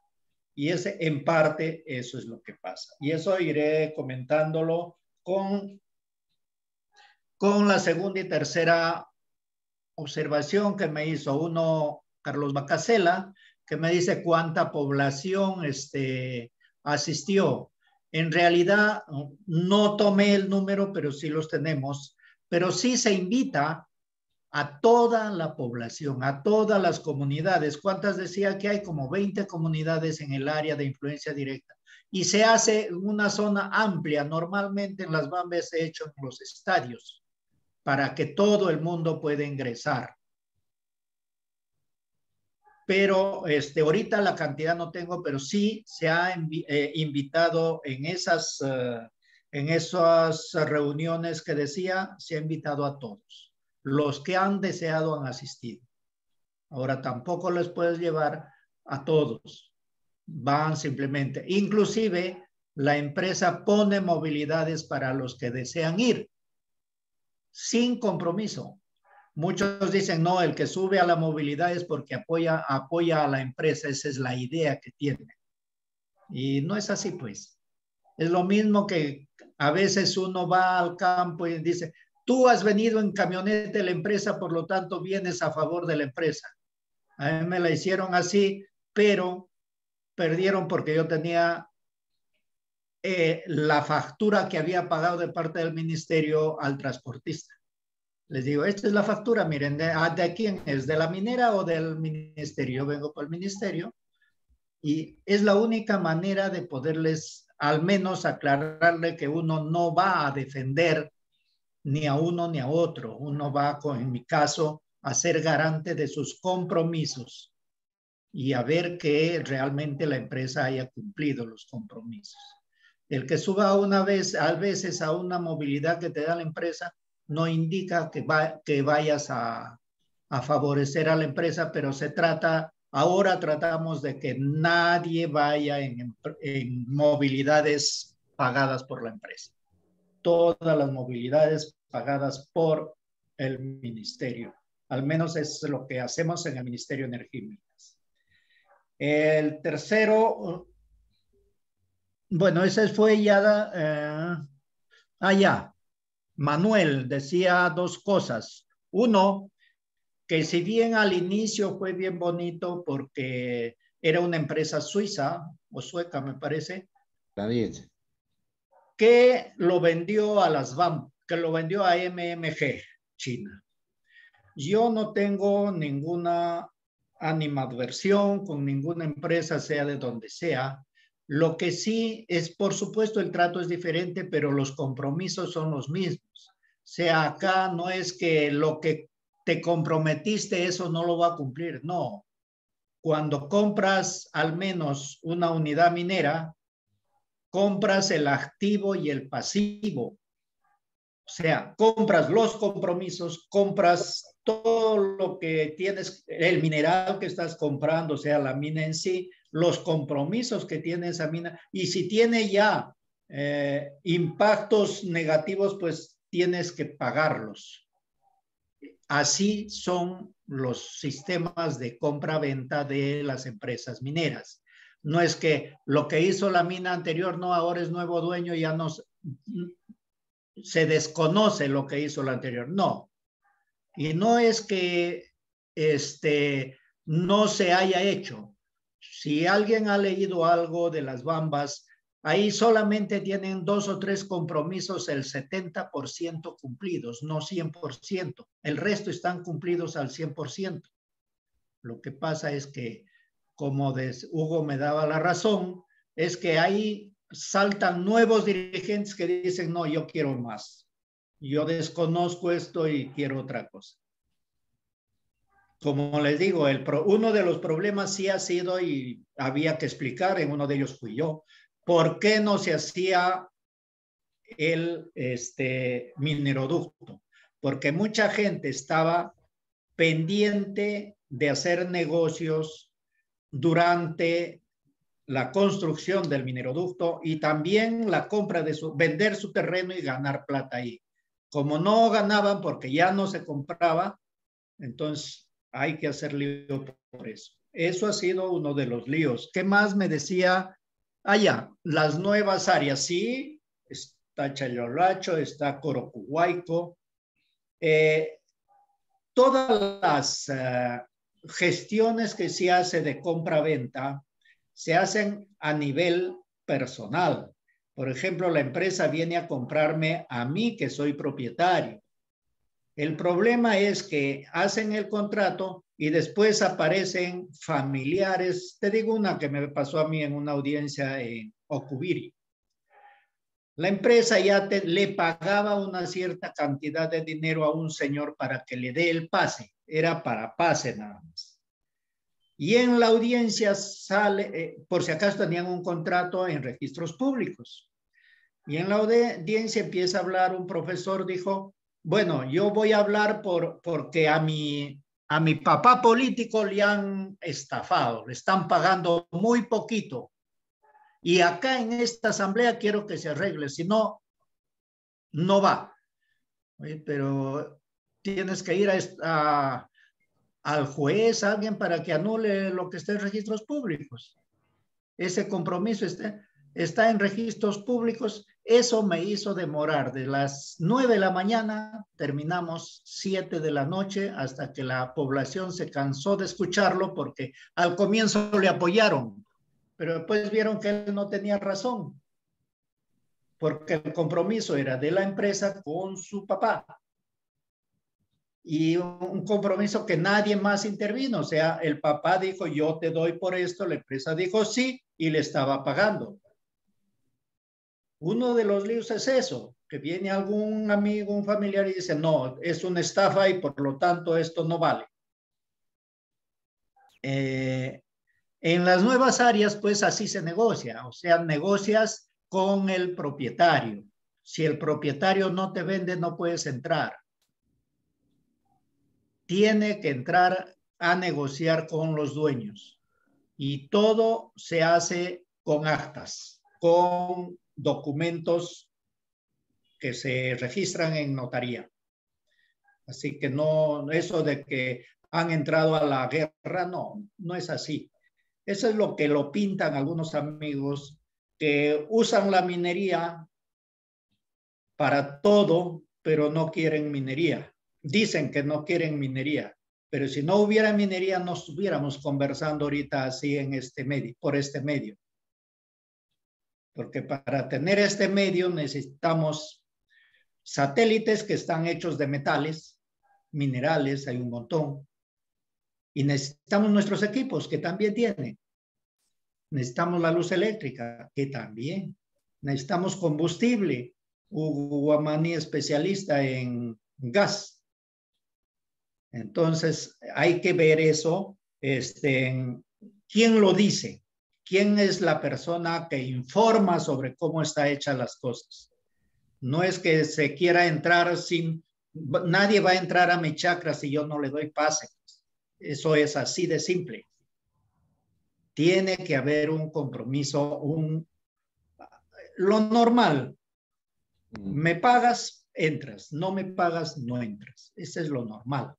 A: Y en parte, eso es lo que pasa. Y eso iré comentándolo con la segunda y tercera observación que me hizo uno, Carlos Bacasela, que me dice cuánta población asistió. En realidad no tomé el número, pero sí los tenemos, pero sí se invita a toda la población, a todas las comunidades. ¿Cuántas decía que hay? Como 20 comunidades en el área de influencia directa. Y se hace una zona amplia. Normalmente en las Bambas se ha hecho en los estadios para que todo el mundo pueda ingresar. Pero ahorita la cantidad no tengo, pero sí se ha invitado en esas reuniones que decía, se ha invitado a todos. Los que han deseado han asistido. Ahora tampoco les puedes llevar a todos. Van simplemente. Inclusive la empresa pone movilidades para los que desean ir, sin compromiso. Muchos dicen, no, el que sube a la movilidad es porque apoya a la empresa. Esa es la idea que tiene. Y no es así, pues. Es lo mismo que a veces uno va al campo y dice, tú has venido en camioneta de la empresa, por lo tanto vienes a favor de la empresa. A mí me la hicieron así, pero perdieron porque yo tenía la factura que había pagado de parte del ministerio al transportista. Les digo, esta es la factura, miren, ¿de quién es? ¿De la minera o del ministerio? Yo vengo por el ministerio y es la única manera de poderles al menos aclararle que uno no va a defender ni a uno ni a otro. Uno va, en mi caso, a ser garante de sus compromisos y a ver que realmente la empresa haya cumplido los compromisos. El que suba a veces a una movilidad que te da la empresa, no indica que vayas a favorecer a la empresa, pero ahora tratamos de que nadie vaya en movilidades pagadas por la empresa. Todas las movilidades pagadas por el ministerio. Al menos es lo que hacemos en el Ministerio de Energía y Minas. El tercero, bueno, ese fue ya, ya. Manuel decía dos cosas. Uno, que si bien al inicio fue bien bonito porque era una empresa suiza o sueca, me parece, que lo vendió a que lo vendió a MMG, China. Yo no tengo ninguna animadversión con ninguna empresa, sea de donde sea. Lo que sí es, por supuesto, el trato es diferente, pero los compromisos son los mismos. O sea, acá no es que lo que te comprometiste, eso no lo va a cumplir. No. Cuando compras al menos una unidad minera, compras el activo y el pasivo. O sea, compras los compromisos, compras todo lo que tienes, el mineral que estás comprando, o sea, la mina en sí, los compromisos que tiene esa mina, y si tiene ya impactos negativos, pues tienes que pagarlos. Así son los sistemas de compra-venta de las empresas mineras. No es que lo que hizo la mina anterior, no, ahora es nuevo dueño, ya no se desconoce lo que hizo la anterior. No. Y no es que no se haya hecho. Si alguien ha leído algo de las Bambas, ahí solamente tienen 2 o 3 compromisos, el 70% cumplidos, no 100%. El resto están cumplidos al 100%. Lo que pasa es que, como Hugo me daba la razón, es que ahí saltan nuevos dirigentes que dicen, no, yo quiero más. Yo desconozco esto y quiero otra cosa. Como les digo, uno de los problemas sí ha sido, y había que explicar, en uno de ellos fui yo, ¿por qué no se hacía el mineroducto? Porque mucha gente estaba pendiente de hacer negocios durante la construcción del mineroducto y también la compra de vender su terreno y ganar plata ahí. Como no ganaban porque ya no se compraba, entonces hay que hacer lío por eso. Eso ha sido uno de los líos. ¿Qué más me decía? Ya, las nuevas áreas. Sí, está Chayolacho, está Corocuhuayco. Todas las gestiones que se hace de compra-venta se hacen a nivel personal. Por ejemplo, la empresa viene a comprarme a mí, que soy propietario. El problema es que hacen el contrato y después aparecen familiares. Te digo una que me pasó a mí en una audiencia en Ocubiri. La empresa ya le pagaba una cierta cantidad de dinero a un señor para que le dé el pase. Era para pase nada más. Y en la audiencia sale, por si acaso tenían un contrato en registros públicos. Y en la audiencia empieza a hablar un profesor, dijo, bueno, yo voy a hablar porque a mi papá político le han estafado, le están pagando muy poquito. Y acá en esta asamblea quiero que se arregle, si no, no va. Oye, pero tienes que ir al juez, a alguien para que anule lo que está en registros públicos. Ese compromiso está en registros públicos. Eso me hizo demorar de las 9 de la mañana, terminamos 7 de la noche, hasta que la población se cansó de escucharlo, porque al comienzo le apoyaron, pero después vieron que él no tenía razón, porque el compromiso era de la empresa con su papá. Y un compromiso que nadie más intervino. O sea, el papá dijo, yo te doy por esto, la empresa dijo sí, y le estaba pagando. Uno de los líos es eso, que viene algún amigo, un familiar y dice, no, es una estafa y por lo tanto esto no vale. En las nuevas áreas, pues así se negocia, o sea, negocias con el propietario. Si el propietario no te vende, no puedes entrar. Tiene que entrar a negociar con los dueños y todo se hace con actas, con documentos que se registran en notaría. Así que no, eso de que han entrado a la guerra, no, no es así. Eso es lo que lo pintan algunos amigos que usan la minería para todo, pero no quieren minería. Dicen que no quieren minería, pero si no hubiera minería no estuviéramos conversando ahorita así en este medio, por este medio. Porque para tener este medio necesitamos satélites que están hechos de metales, minerales, hay un montón. Y necesitamos nuestros equipos, que también tienen. Necesitamos la luz eléctrica, que también. Necesitamos combustible. Hugo Guamani, especialista en gas. Entonces, hay que ver eso. ¿Quién lo dice? ¿Quién es la persona que informa sobre cómo está hecha las cosas? No es que se quiera entrar sin... Nadie va a entrar a mi chakra si yo no le doy pase. Eso es así de simple. Tiene que haber un compromiso, lo normal. Me pagas, entras. No me pagas, no entras. Ese es lo normal.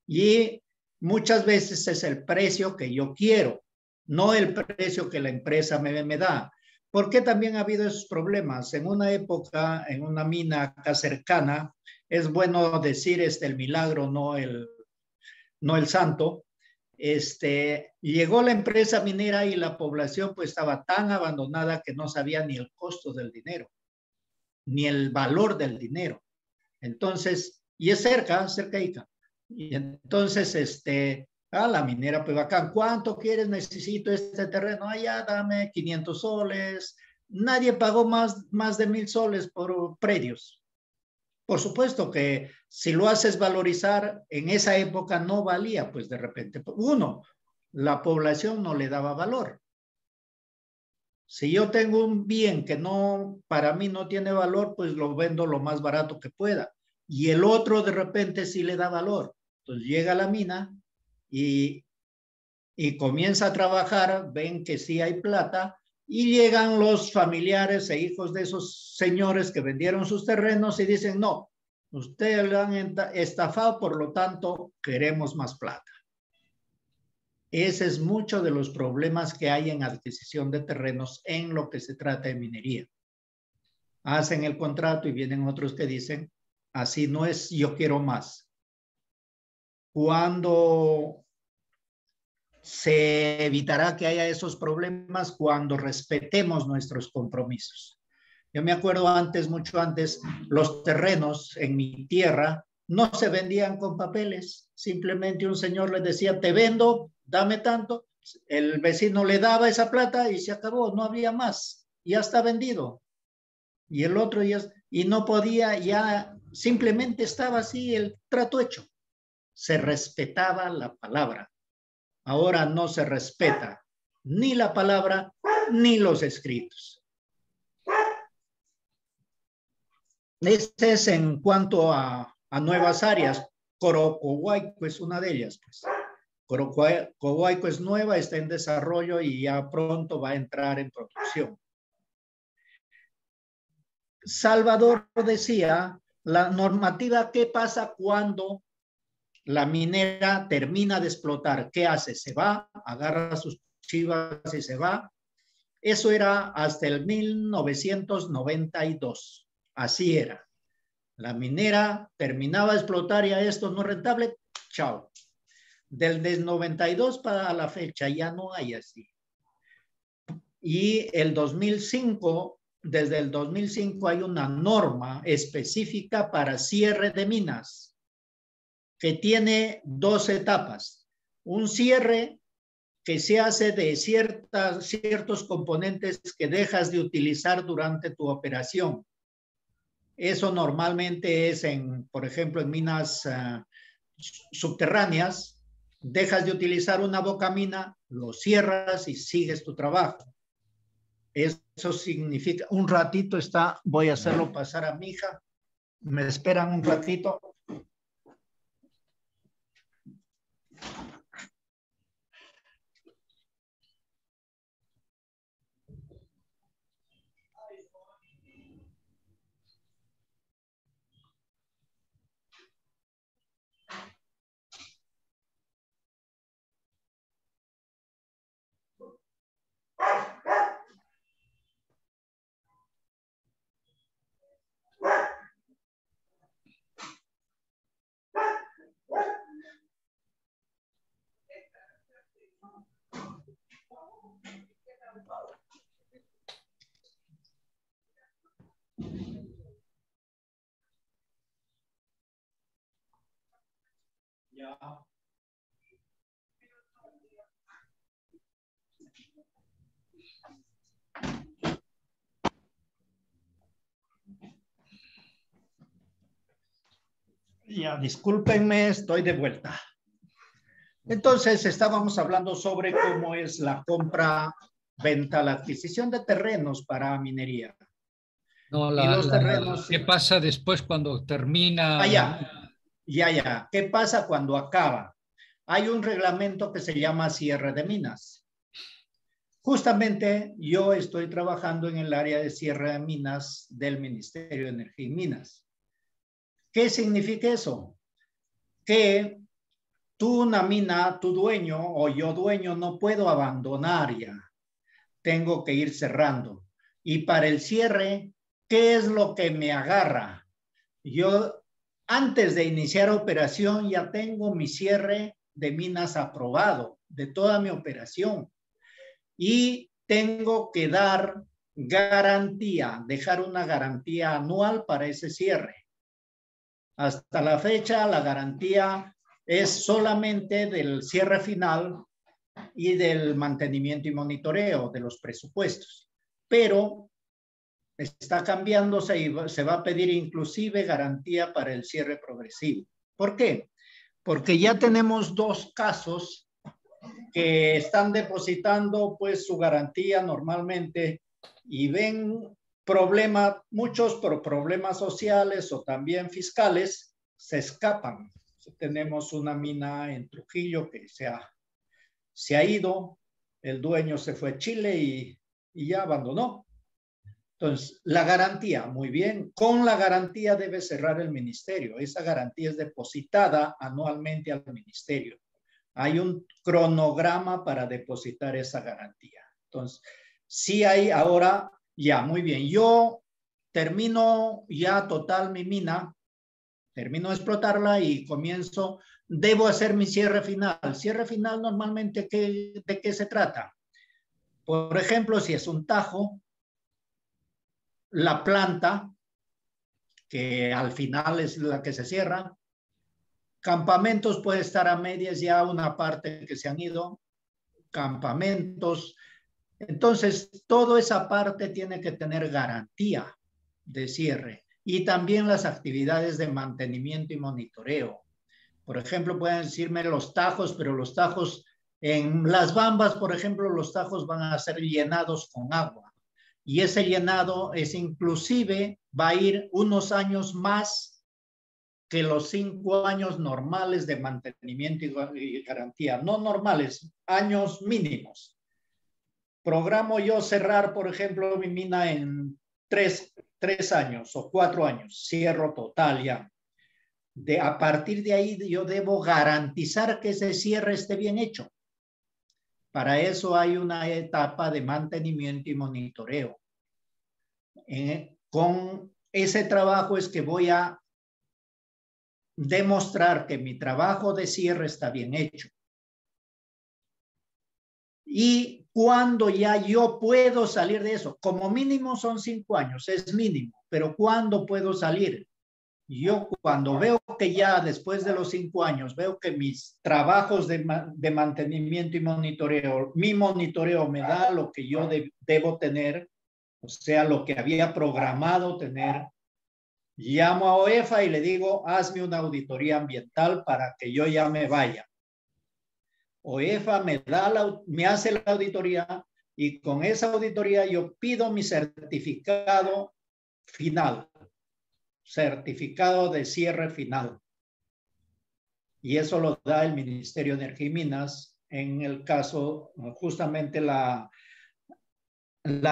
A: Y muchas veces es el precio que yo quiero, no el precio que la empresa me da. Porque también ha habido esos problemas. En una época, en una mina acá cercana, es bueno decir el milagro, no el santo. Llegó la empresa minera y la población pues estaba tan abandonada que no sabía ni el costo del dinero, ni el valor del dinero. Entonces, y es cerca Ica. Y entonces, la minera, pues bacán, ¿cuánto quieres? Necesito este terreno. Ya dame 500 soles. Nadie pagó más de 1,000 soles por predios. Por supuesto que si lo haces valorizar, en esa época no valía, pues de repente. Uno, la población no le daba valor. Si yo tengo un bien que no, para mí no tiene valor, pues lo vendo lo más barato que pueda. Y el otro de repente sí le da valor. Entonces llega a la mina y comienza a trabajar, ven que sí hay plata y llegan los familiares e hijos de esos señores que vendieron sus terrenos y dicen, no, ustedes lo han estafado, por lo tanto queremos más plata. Ese es mucho de los problemas que hay en adquisición de terrenos en lo que se trata de minería. Hacen el contrato y vienen otros que dicen, así no es, yo quiero más. ¿Cuándo se evitará que haya esos problemas? Cuando respetemos nuestros compromisos. Yo me acuerdo antes, mucho antes, los terrenos en mi tierra no se vendían con papeles. Simplemente un señor les decía, te vendo, dame tanto. El vecino le daba esa plata y se acabó, no había más. Ya está vendido. Y el otro ya, y no podía, ya simplemente estaba así el trato hecho. Se respetaba la palabra. Ahora no se respeta ni la palabra ni los escritos. Este es en cuanto a nuevas áreas. Corocohuayco es una de ellas. Pues. Corocohuayco es nueva, está en desarrollo y ya pronto va a entrar en producción. Salvador decía, la normativa, ¿qué pasa cuando la minera termina de explotar? ¿Qué hace? Se va, agarra sus chivas y se va. Eso era hasta el 1992. Así era. La minera terminaba de explotar y a esto no rentable, chao. Del 92 para la fecha ya no hay así. Y el 2005, desde el 2005 hay una norma específica para cierre de minas que tiene 2 etapas. Un cierre que se hace de ciertos componentes que dejas de utilizar durante tu operación. Eso normalmente es por ejemplo, en minas subterráneas, dejas de utilizar una bocamina, lo cierras y sigues tu trabajo. Eso significa, un ratito voy a hacerlo pasar a mi hija. ¿Me esperan un ratito? Ya. Ya, discúlpenme, estoy de vuelta. Entonces, estábamos hablando sobre cómo es la compra, venta, la adquisición de terrenos para minería.
C: No,
A: Y los terrenos...
C: ¿qué pasa después cuando termina?
A: Ya. ¿Qué pasa cuando acaba? Hay un reglamento que se llama cierre de minas. Justamente yo estoy trabajando en el área de cierre de minas del Ministerio de Energía y Minas. ¿Qué significa eso? Que tú una mina, tu dueño o yo dueño, no puedo abandonar ya. Tengo que ir cerrando. Y para el cierre, ¿qué es lo que me agarra? Yo, antes de iniciar operación, ya tengo mi cierre de minas aprobado, de toda mi operación. Y tengo que dar garantía, dejar una garantía anual para ese cierre. Hasta la fecha, la garantía es solamente del cierre final y del mantenimiento y monitoreo de los presupuestos. Pero está cambiándose y se va a pedir inclusive garantía para el cierre progresivo. ¿Por qué? Porque ya tenemos 2 casos que están depositando pues su garantía normalmente y ven problemas, muchos por problemas sociales o también fiscales, se escapan. Tenemos una mina en Trujillo que se ha ido, el dueño se fue a Chile y ya abandonó. Entonces, la garantía, muy bien, con la garantía debe cerrar el ministerio. Esa garantía es depositada anualmente al ministerio. Hay un cronograma para depositar esa garantía. Entonces, sí hay ahora, ya, muy bien. Yo termino ya total mi mina, termino de explotarla y comienzo, debo hacer mi cierre final. Cierre final normalmente, ¿de qué se trata? Por ejemplo, si es un tajo, la planta, que al final es la que se cierra. Campamentos puede estar a medias, ya una parte que se han ido. Campamentos. Entonces, toda esa parte tiene que tener garantía de cierre. Y también las actividades de mantenimiento y monitoreo. Por ejemplo, pueden decirme los tajos, pero los tajos en las bambas, por ejemplo, los tajos van a ser llenados con agua. Y ese llenado es inclusive, va a ir unos años más que los 5 años normales de mantenimiento y garantía. No normales, años mínimos. Programo yo cerrar, por ejemplo, mi mina en 3 años o 4 años. Cierro total ya. A partir de ahí yo debo garantizar que ese cierre esté bien hecho. Para eso hay una etapa de mantenimiento y monitoreo. Con ese trabajo es que voy a demostrar que mi trabajo de cierre está bien hecho. Y cuando ya yo puedo salir de eso, como mínimo son 5 años, es mínimo, pero ¿cuándo puedo salir? Yo cuando veo que ya después de los 5 años, veo que mis trabajos de mantenimiento y monitoreo, mi monitoreo me da lo que yo debo tener, o sea, lo que había programado tener, llamo a OEFA y le digo, hazme una auditoría ambiental para que yo ya me vaya. OEFA me hace la auditoría y con esa auditoría yo pido mi certificado final. Certificado de cierre final. Y eso lo da el Ministerio de Energía y Minas en el caso, justamente la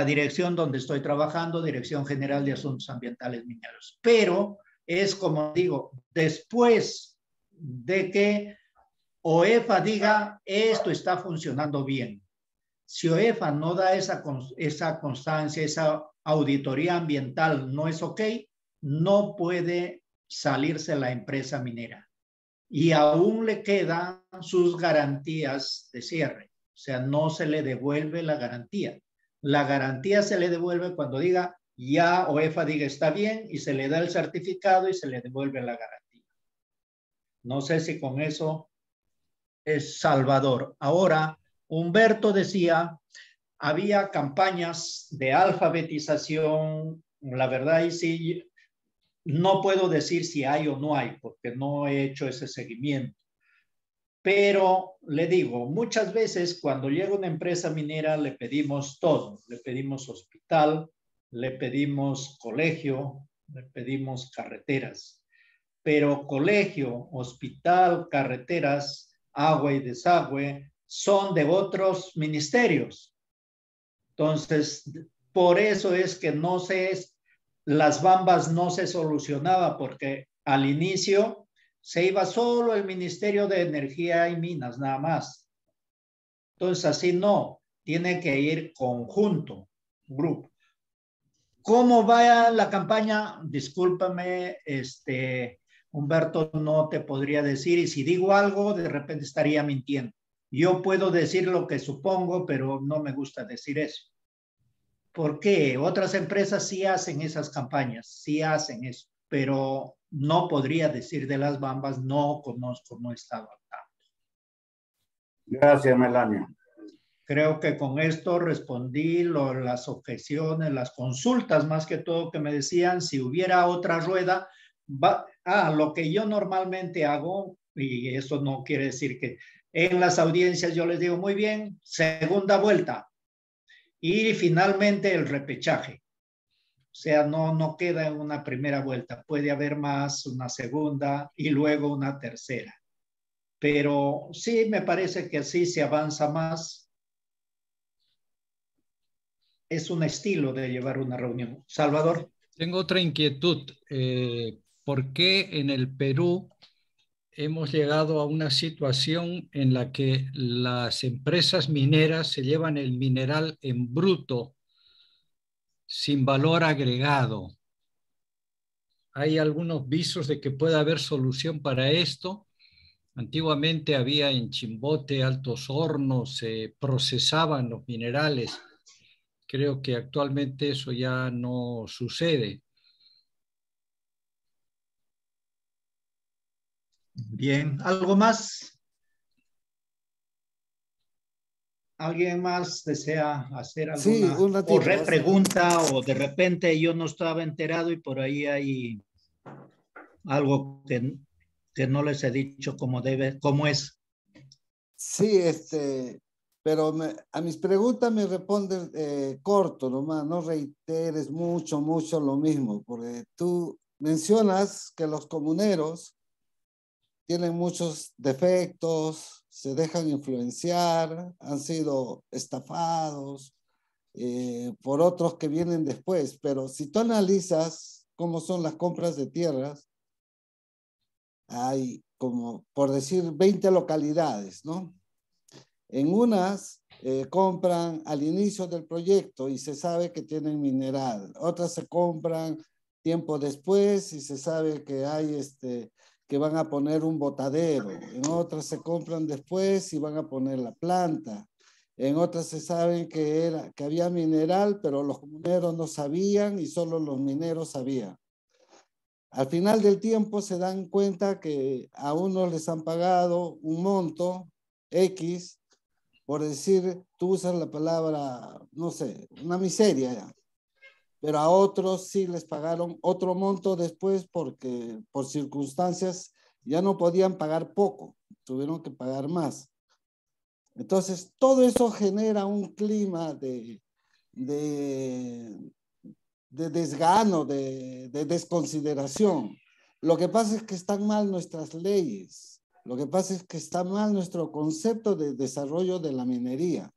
A: dirección donde estoy trabajando, Dirección General de Asuntos Ambientales Mineros. Pero es como digo, después de que OEFA diga, esto está funcionando bien. Si OEFA no da esa constancia, esa auditoría ambiental no es ok, no puede salirse la empresa minera y aún le quedan sus garantías de cierre. O sea, no se le devuelve la garantía. La garantía se le devuelve cuando diga, ya OEFA diga está bien y se le da el certificado y se le devuelve la garantía. No sé si con eso es salvador. Ahora, Humberto decía, había campañas de alfabetización, la verdad, y sí, no puedo decir si hay o no hay, porque no he hecho ese seguimiento. Pero le digo, muchas veces cuando llega una empresa minera le pedimos todo. Le pedimos hospital, le pedimos colegio, le pedimos carreteras. Pero colegio, hospital, carreteras, agua y desagüe son de otros ministerios. Entonces, por eso es que no se, las Bambas no se solucionaba, porque al inicio se iba solo el Ministerio de Energía y Minas, nada más. Entonces, así no, tiene que ir conjunto, grupo. ¿Cómo va la campaña? Discúlpame, Humberto, no te podría decir, y si digo algo, de repente estaría mintiendo. Yo puedo decir lo que supongo, pero no me gusta decir eso. ¿Por qué? Otras empresas sí hacen esas campañas, sí hacen eso, pero no podría decir de las Bambas, no conozco, no estaba al tanto.
D: Gracias, Melanio.
A: Creo que con esto respondí las objeciones, las consultas, más que todo que me decían si hubiera otra rueda. Lo que yo normalmente hago, y eso no quiere decir que en las audiencias yo les digo, muy bien, segunda vuelta y finalmente el repechaje. O sea, no queda en una primera vuelta, puede haber más, una segunda y luego una tercera. Pero sí, me parece que así se avanza más. Es un estilo de llevar una reunión. Salvador.
C: Tengo otra inquietud. ¿Por qué en el Perú hemos llegado a una situación en la que las empresas mineras se llevan el mineral en bruto, sin valor agregado? ¿Hay algunos visos de que pueda haber solución para esto? Antiguamente había en Chimbote altos hornos, se procesaban los minerales. Creo que actualmente eso ya no sucede.
A: Bien, ¿algo más? ¿Alguien más desea hacer
F: Sí,
A: alguna
F: un
A: o
F: ratito.
A: repregunta o de repente yo no estaba enterado y por ahí hay algo que no les he dicho cómo es?
F: Sí, pero a mis preguntas me responden corto nomás, no reiteres mucho lo mismo, porque tú mencionas que los comuneros tienen muchos defectos, se dejan influenciar, han sido estafados por otros que vienen después, pero si tú analizas cómo son las compras de tierras, hay como, por decir, 20 localidades, ¿no? En unas compran al inicio del proyecto y se sabe que tienen mineral. Otras se compran tiempo después y se sabe que hay que van a poner un botadero. En otras se compran después y van a poner la planta. En otras se saben que había mineral, pero los comuneros no sabían y solo los mineros sabían. Al final del tiempo se dan cuenta que a unos les han pagado un monto X, por decir, tú usas la palabra, no sé, una miseria ya. Pero a otros sí les pagaron otro monto después porque por circunstancias ya no podían pagar poco, tuvieron que pagar más. Entonces, todo eso genera un clima de desgano, de desconsideración. Lo que pasa es que están mal nuestras leyes. Lo que pasa es que está mal nuestro concepto de desarrollo de la minería.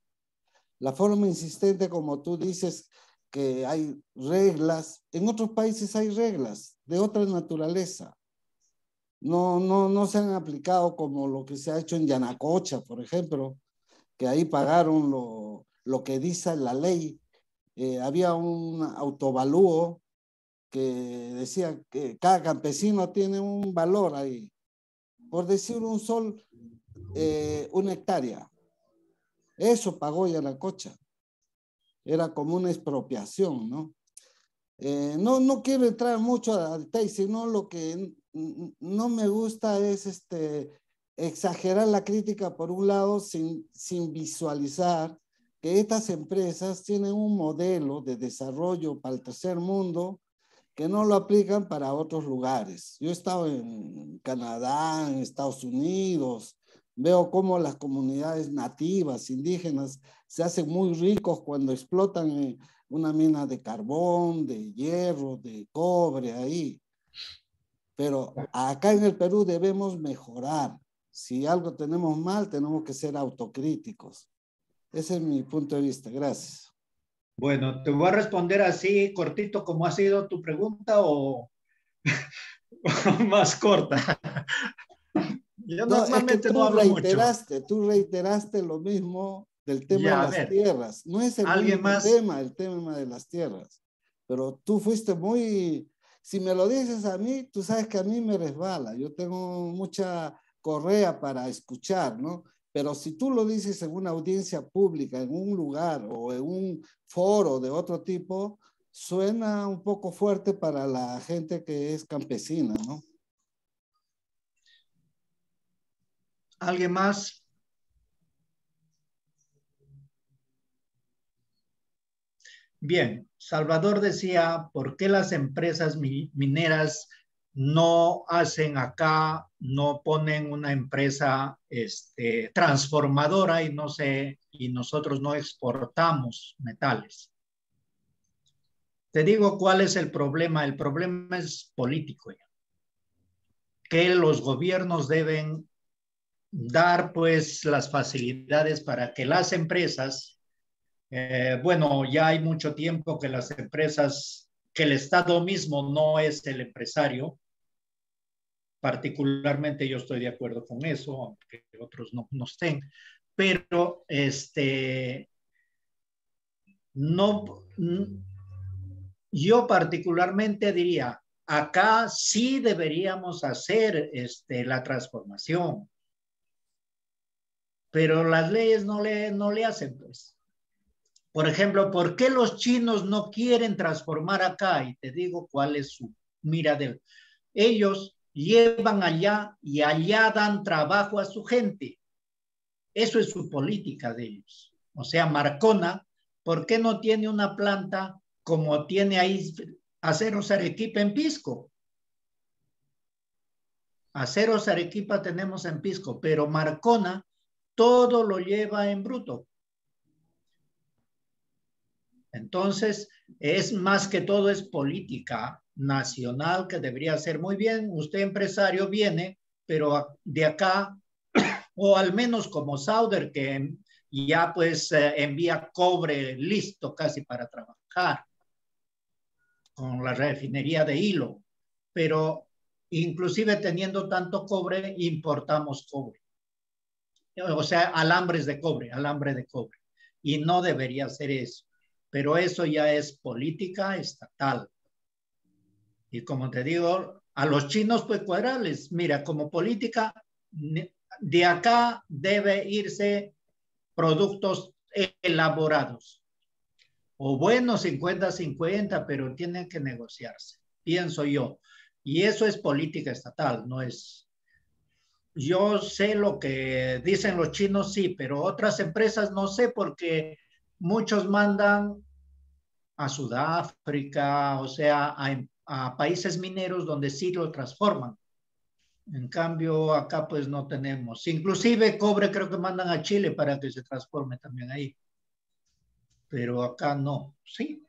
F: La forma insistente, como tú dices, que hay reglas. En otros países hay reglas de otra naturaleza. No se han aplicado como lo que se ha hecho en Yanacocha, por ejemplo, que ahí pagaron lo que dice la ley. Había un autovalúo que decía que cada campesino tiene un valor ahí. Por decir un sol, una hectárea. Eso pagó Yanacocha. Era como una expropiación, ¿no? No quiero entrar mucho a detalle, sino lo que no me gusta es exagerar la crítica por un lado sin visualizar que estas empresas tienen un modelo de desarrollo para el tercer mundo que no lo aplican para otros lugares. Yo he estado en Canadá, en Estados Unidos, veo cómo las comunidades nativas, indígenas, se hacen muy ricos cuando explotan una mina de carbón, de hierro, de cobre ahí. Pero acá en el Perú debemos mejorar. Si algo tenemos mal, tenemos que ser autocríticos. Ese es mi punto de vista. Gracias.
A: Bueno, te voy a responder así cortito como ha sido tu pregunta o más corta. Yo
F: No, es que
A: normalmente no hablo mucho.
F: tú reiteraste lo mismo del tema
A: Ya,
F: de
A: a
F: las
A: ver,
F: tierras. No es el
A: ¿alguien
F: único
A: más?
F: tema, el tema de las tierras. Pero tú fuiste muy... Si me lo dices a mí, tú sabes que a mí me resbala. Yo tengo mucha correa para escuchar, ¿no? Pero si tú lo dices en una audiencia pública, en un lugar o en un foro de otro tipo, suena un poco fuerte para la gente que es campesina, ¿no?
A: ¿Alguien más? Bien, Salvador decía, ¿por qué las empresas mineras no hacen acá, no ponen una empresa transformadora y no sé, y nosotros no exportamos metales? Te digo cuál es el problema. El problema es político, que los gobiernos deben dar pues las facilidades para que las empresas, bueno, ya hay mucho tiempo que las empresas, que el Estado mismo no es el empresario, particularmente yo estoy de acuerdo con eso, aunque otros no estén, pero no, yo particularmente diría, acá sí deberíamos hacer la transformación, pero las leyes no le hacen, pues. Por ejemplo, ¿por qué los chinos no quieren transformar acá? Y te digo cuál es su mira de ellos llevan allá y allá dan trabajo a su gente. Eso es su política de ellos. O sea, Marcona, ¿por qué no tiene una planta como tiene ahí Aceros Arequipa en Pisco? Aceros Arequipa tenemos en Pisco, pero Marcona todo lo lleva en bruto. Entonces, es más que todo es política nacional que debería ser muy bien. Usted empresario viene, pero de acá, o al menos como Sauder, que ya pues envía cobre listo casi para trabajar con la refinería de hilo, pero inclusive teniendo tanto cobre, importamos cobre. O sea, alambre de cobre. Y no debería ser eso. Pero eso ya es política estatal. Y como te digo, a los chinos pues cuadrarles, mira, como política, de acá debe irse productos elaborados. O bueno, 50-50, pero tienen que negociarse, pienso yo. Y eso es política estatal, no es... Yo sé lo que dicen los chinos, sí, pero otras empresas no sé porque muchos mandan a Sudáfrica, o sea, a países mineros donde sí lo transforman. En cambio, acá pues no tenemos. Inclusive cobre creo que mandan a Chile para que se transforme también ahí. Pero acá no. Sí,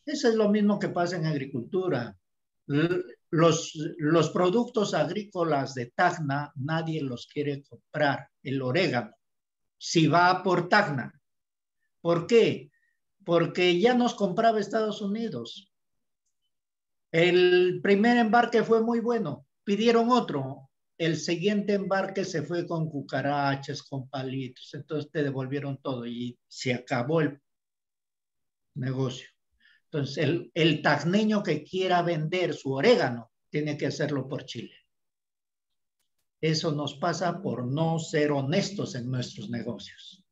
A: eso es lo mismo que pasa en agricultura. Los productos agrícolas de Tacna nadie los quiere comprar. El orégano, si va por Tacna. ¿Por qué? Porque ya nos compraba Estados Unidos. El primer embarque fue muy bueno, pidieron otro. El siguiente embarque se fue con cucarachas, con palitos, entonces te devolvieron todo y se acabó el negocio. Entonces, el tacneño que quiera vender su orégano tiene que hacerlo por Chile. Eso nos pasa por no ser honestos en nuestros negocios.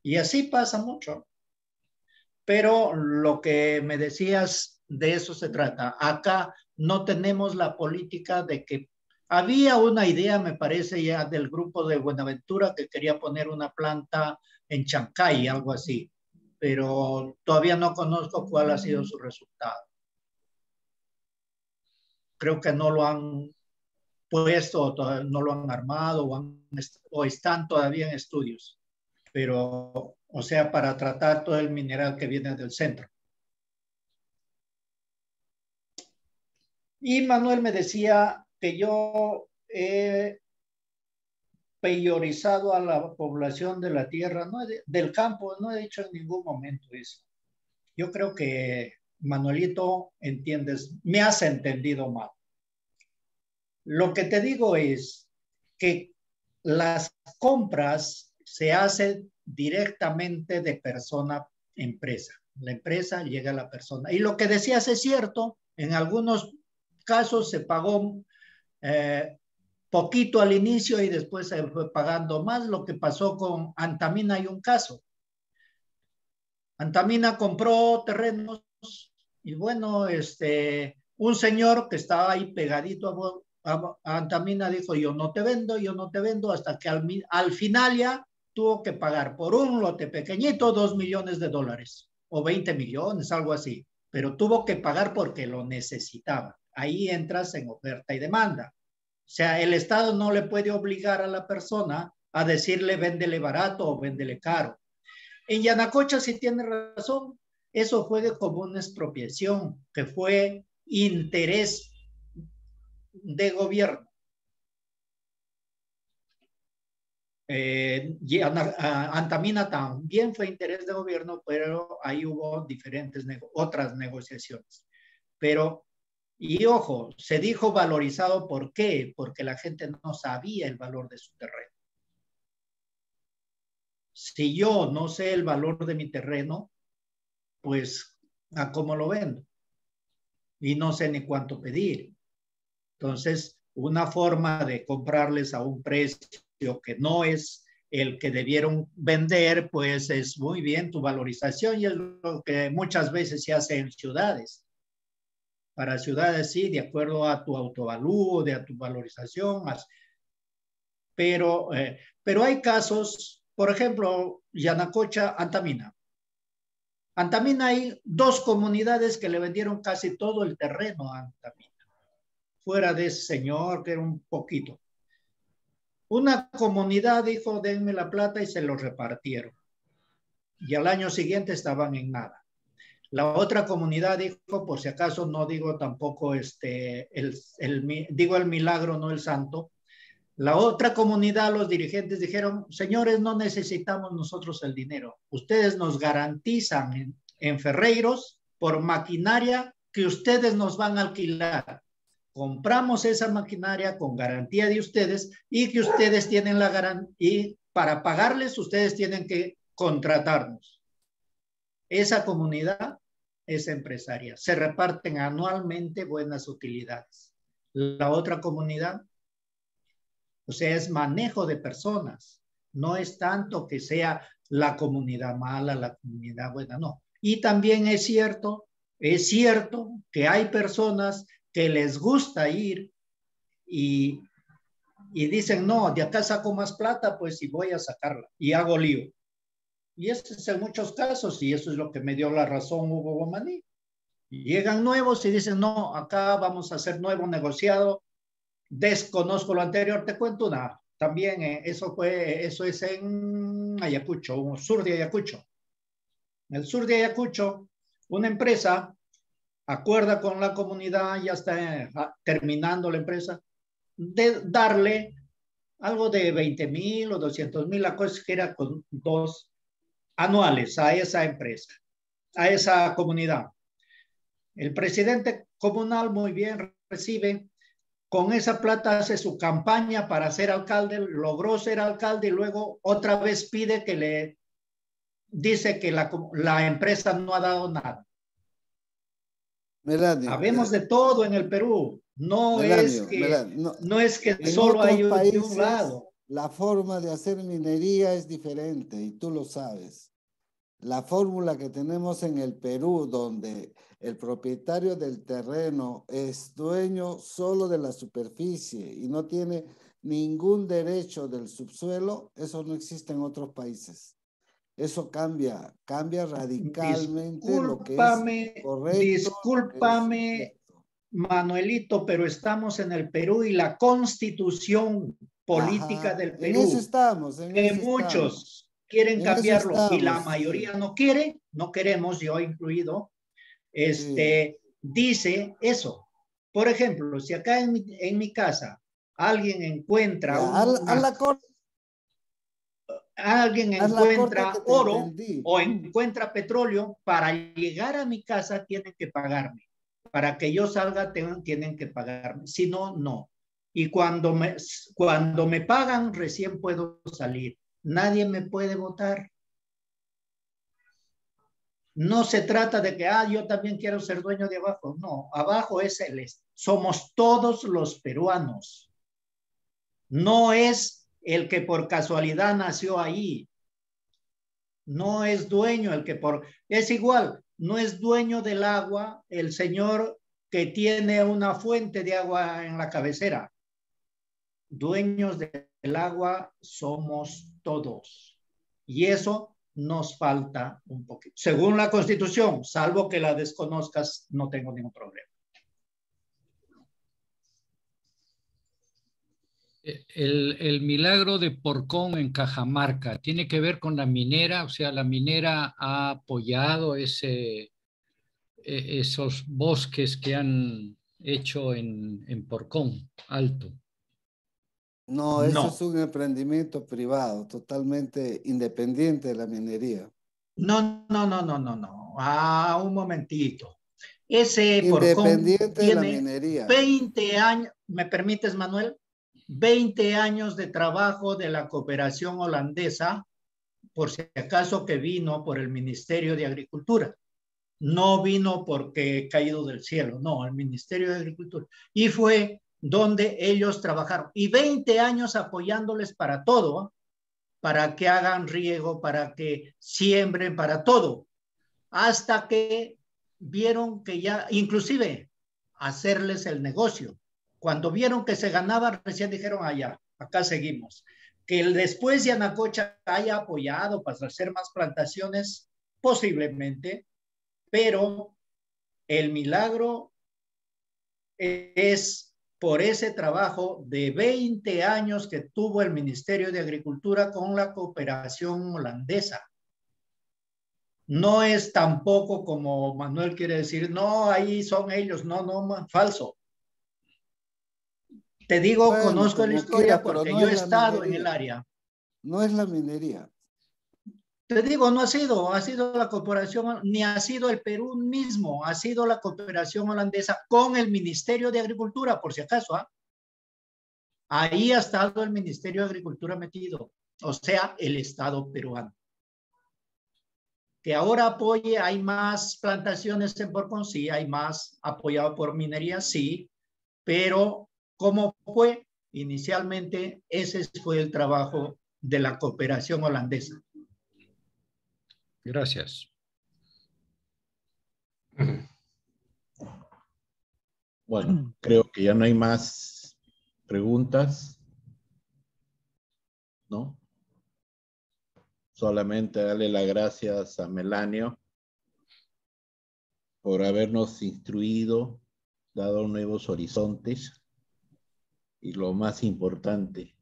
A: Y así pasa mucho. Pero lo que me decías, de eso se trata. Acá no tenemos la política de que había una idea, me parece ya, del grupo de Buenaventura que quería poner una planta en Chancay, algo así, pero todavía no conozco cuál ha sido su resultado. creo que no lo han puesto, no lo han armado o están todavía en estudios. Pero, o sea, para tratar todo el mineral que viene del centro. Y Manuel me decía que yo he peyorizado a la población de la tierra, no del campo, no he dicho en ningún momento eso. Yo creo que, Manuelito, entiendes, me has entendido mal. Lo que te digo es que las compras se hacen directamente de persona a empresa. La empresa llega a la persona. Y lo que decías es cierto, en algunos casos se pagó poquito al inicio y después se fue pagando más. Lo que pasó con Antamina, hay un caso. Antamina compró terrenos y bueno, un señor que estaba ahí pegadito a Antamina dijo, yo no te vendo, hasta que al final ya tuvo que pagar por un lote pequeñito $2 millones o 20 millones, algo así, pero tuvo que pagar porque lo necesitaba. Ahí entras en oferta y demanda. O sea, el Estado no le puede obligar a la persona a decirle véndele barato o véndele caro. En Yanacocha sí tiene razón, eso fue como una expropiación, que fue interés de gobierno. Antamina también fue interés de gobierno, pero ahí hubo otras negociaciones. Pero, y ojo, se dijo valorizado, ¿por qué? Porque la gente no sabía el valor de su terreno. Si yo no sé el valor de mi terreno, pues, ¿a cómo lo vendo? Y no sé ni cuánto pedir. Entonces, una forma de comprarles a un precio que no es el que debieron vender, pues es muy bien tu valorización, y es lo que muchas veces se hace en ciudades. Para ciudades sí, de acuerdo a tu autovalúo, a tu valorización, pero hay casos, por ejemplo, Yanacocha, Antamina. Antamina hay 2 comunidades que le vendieron casi todo el terreno a Antamina. Fuera de ese señor, que era un poquito. Una comunidad dijo, denme la plata, y se lo repartieron. Y al año siguiente estaban en nada. La otra comunidad dijo, por si acaso no digo tampoco digo el milagro, no el santo. La otra comunidad, los dirigentes dijeron, señores, no necesitamos nosotros el dinero. Ustedes nos garantizan en Ferreiros por maquinaria que ustedes nos van a alquilar. Compramos esa maquinaria con garantía de ustedes, y que ustedes tienen la garantía, y para pagarles ustedes tienen que contratarnos. Esa comunidad es empresaria. Se reparten anualmente buenas utilidades. La otra comunidad, o sea, es manejo de personas. No es tanto que sea la comunidad mala, la comunidad buena, no. Y también es cierto que hay personas que les gusta ir y dicen, no, de acá saco más plata, pues, y voy a sacarla, y hago lío. Y eso es en muchos casos, y eso es lo que me dio la razón Hugo Bomaní. Llegan nuevos y dicen, no, acá vamos a hacer nuevo negociado, desconozco lo anterior. Te cuento una, también eso es en Ayacucho, sur de Ayacucho. En el sur de Ayacucho, una empresa acuerda con la comunidad, ya está terminando la empresa, de darle algo de 20,000 o 200,000, la cosa que era con 2 anuales a esa empresa, a esa comunidad. El presidente comunal muy bien recibe, con esa plata hace su campaña para ser alcalde, logró ser alcalde, y luego otra vez pide que le dice que la empresa no ha dado nada.
F: Melanio,
A: Habemos de todo en el Perú. No es que
F: en
A: solo hay
F: otros
A: de un
F: países
A: lado.
F: la forma de hacer minería es diferente, y tú lo sabes. La fórmula que tenemos en el Perú, donde el propietario del terreno es dueño solo de la superficie y no tiene ningún derecho del subsuelo, eso no existe en otros países. Eso cambia radicalmente lo que es correcto.
A: Discúlpame, Manuelito, pero estamos en el Perú y la constitución política del
F: En
A: Perú,
F: eso estamos,
A: que muchos quieren
F: En eso
A: cambiarlo y la
F: estamos,
A: mayoría
F: sí.
A: no quiere, no queremos, yo incluido, dice eso. Por ejemplo, si acá en mi casa alguien encuentra alguien encuentra oro o encuentra petróleo, para llegar a mi casa tienen que pagarme. Para que yo salga tienen que pagarme. Si no, no. Y cuando me pagan, recién puedo salir. Nadie me puede votar. No se trata de que, yo también quiero ser dueño de abajo. No, abajo es somos todos los peruanos. No es el que por casualidad nació ahí. No es dueño es igual, no es dueño del agua el señor que tiene una fuente de agua en la cabecera. Dueños del agua somos todos. Y eso nos falta un poquito. Según la Constitución, salvo que la desconozcas, no tengo ningún problema.
C: El milagro de Porcón en Cajamarca, ¿tiene que ver con la minera? O sea, la minera ha apoyado esos bosques que han hecho en Porcón Alto.
F: No, eso es un emprendimiento privado, totalmente independiente de la minería.
A: No. Un momentito. Ese Porcón
F: Independiente de la minería.
A: 20 años, ¿me permites, Manuel? 20 años de trabajo de la cooperación holandesa, por si acaso, que vino por el Ministerio de Agricultura. No vino porque caído del cielo, no, el Ministerio de Agricultura. Y fue donde ellos trabajaron. Y 20 años apoyándoles para todo, para que hagan riego, para que siembren, para todo. Hasta que vieron que ya, inclusive, hacerles el negocio. Cuando vieron que se ganaba, recién dijeron, allá, acá seguimos. Que después Yanacocha haya apoyado para hacer más plantaciones, posiblemente, pero el milagro es por ese trabajo de 20 años que tuvo el Ministerio de Agricultura con la cooperación holandesa. No es tampoco como Manuel quiere decir, no, ahí son ellos, no, falso. Te digo, bueno, conozco la historia porque no yo he estado en el área.
F: No es la minería.
A: Te digo, no ha sido la cooperación, ni ha sido el Perú mismo, ha sido la cooperación holandesa con el Ministerio de Agricultura, por si acaso. Ahí ha estado el Ministerio de Agricultura metido, o sea, el Estado peruano. Que ahora apoye, hay más plantaciones en Porcón, sí, hay más apoyado por minería, sí, pero ¿cómo fue? Inicialmente ese fue el trabajo de la cooperación holandesa.
C: Gracias.
B: Bueno, creo que ya no hay más preguntas, ¿no? Solamente darle las gracias a Melanio por habernos instruido, dado nuevos horizontes y lo más importante,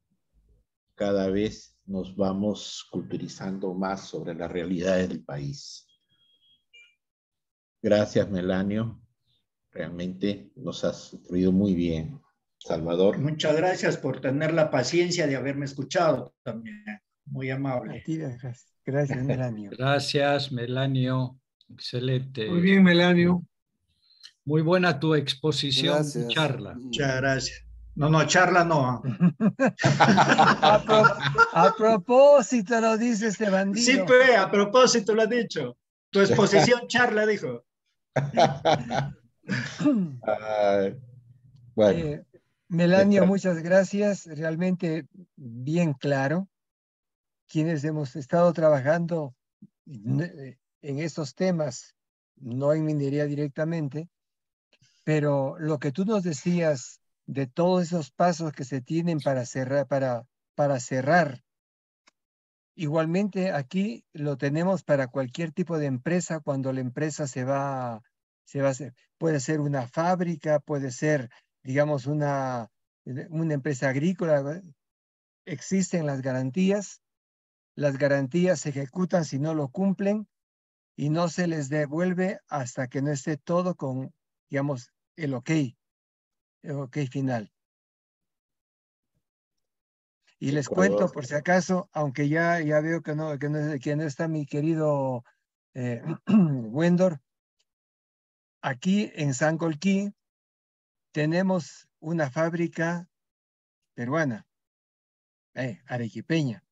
B: cada vez nos vamos culturizando más sobre las realidades del país. Gracias, Melanio. Realmente nos has instruido muy bien. Salvador.
A: Muchas gracias por tener la paciencia de haberme escuchado también. Muy amable.
E: A ti, gracias, Melanio.
C: Gracias, Melanio. Excelente.
G: Muy bien, Melanio.
C: Muy buena tu exposición,
F: Gracias.
C: charla.
A: Muchas gracias. No, charla no.
E: A propósito lo dice este bandido.
A: Sí, pues, a propósito lo ha dicho. Tu exposición charla, dijo.
B: Bueno.
E: Melanio, muchas gracias. Realmente bien claro. Quienes hemos estado trabajando en estos temas, no en minería directamente, pero lo que tú nos decías de todos esos pasos que se tienen para cerrar, igualmente aquí lo tenemos para cualquier tipo de empresa cuando la empresa se va se va a hacer. Puede ser una fábrica, puede ser, digamos, una empresa agrícola. Existen las garantías se ejecutan si no lo cumplen y no se les devuelve hasta que no esté todo con, digamos, el ok final. Y les cuento, por si acaso, aunque ya veo que no está mi querido Wendor, aquí en Sangolquí tenemos una fábrica peruana, arequipeña,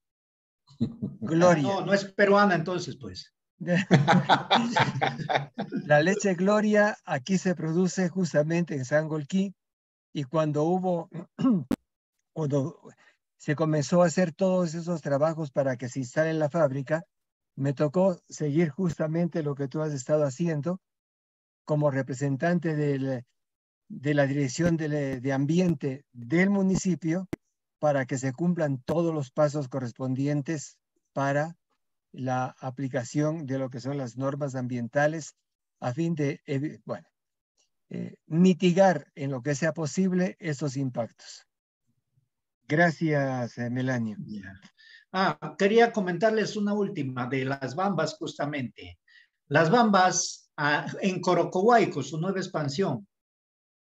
E: Gloria.
A: No es peruana entonces, pues.
E: La leche Gloria aquí se produce justamente en Sangolquí, y cuando se comenzó a hacer todos esos trabajos para que se instale la fábrica, me tocó seguir justamente lo que tú has estado haciendo como representante de la Dirección de Ambiente del municipio, para que se cumplan todos los pasos correspondientes para la aplicación de lo que son las normas ambientales, a fin de mitigar en lo que sea posible esos impactos. Gracias, Melanio.
A: Quería comentarles una última de las Bambas, justamente. Las Bambas en Corocohuayco, su nueva expansión,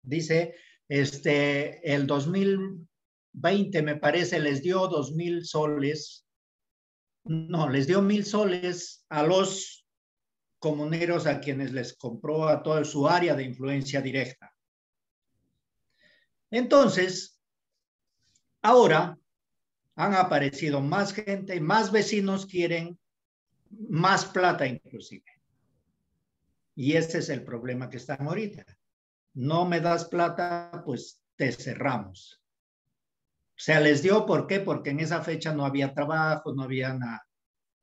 A: dice, el 2020 me parece les dio 2,000 soles. No, les dio 1,000 soles a los comuneros a quienes les compró a toda su área de influencia directa. Entonces, ahora han aparecido más gente, más vecinos quieren más plata inclusive. Y ese es el problema que están ahorita. No me das plata, pues te cerramos. O sea, les dio, ¿por qué? Porque en esa fecha no había trabajo, no había nada.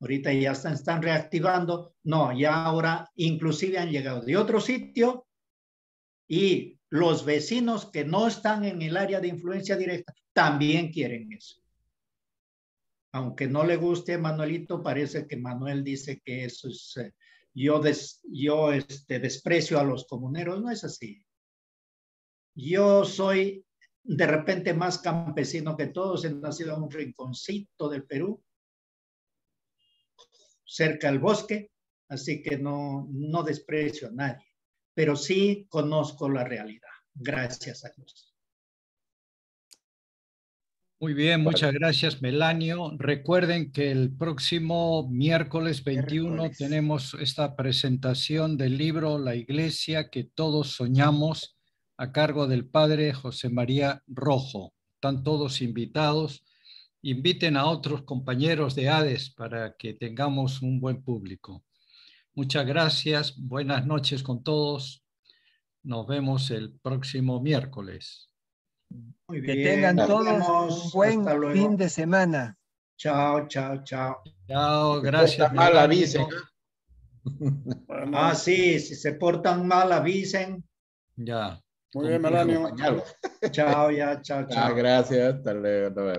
A: Ahorita ya están reactivando. No, ya ahora inclusive han llegado de otro sitio y los vecinos que no están en el área de influencia directa también quieren eso. Aunque no le guste a Manuelito, parece que Manuel dice que eso es, yo desprecio a los comuneros. No es así. Yo soy de repente más campesino que todos. He nacido en un rinconcito del Perú, cerca del bosque, así que no desprecio a nadie, pero sí conozco la realidad. Gracias a Dios.
C: Muy bien, muchas gracias, Melanio. Recuerden que el próximo miércoles 21 tenemos esta presentación del libro La Iglesia que todos soñamos, a cargo del padre José María Rojo. Están todos invitados. Inviten a otros compañeros de ADES para que tengamos un buen público. Muchas gracias. Buenas noches con todos. Nos vemos el próximo miércoles.
A: Muy bien.
E: Que tengan todos un buen fin de semana.
A: Chao, chao, chao.
C: Chao, gracias.
B: Mal avisen.
A: Sí, si se portan mal, avisen.
C: Ya.
I: Muy bien, Melanio.
A: Chao, ya, chao, chao.
B: Gracias, hasta luego.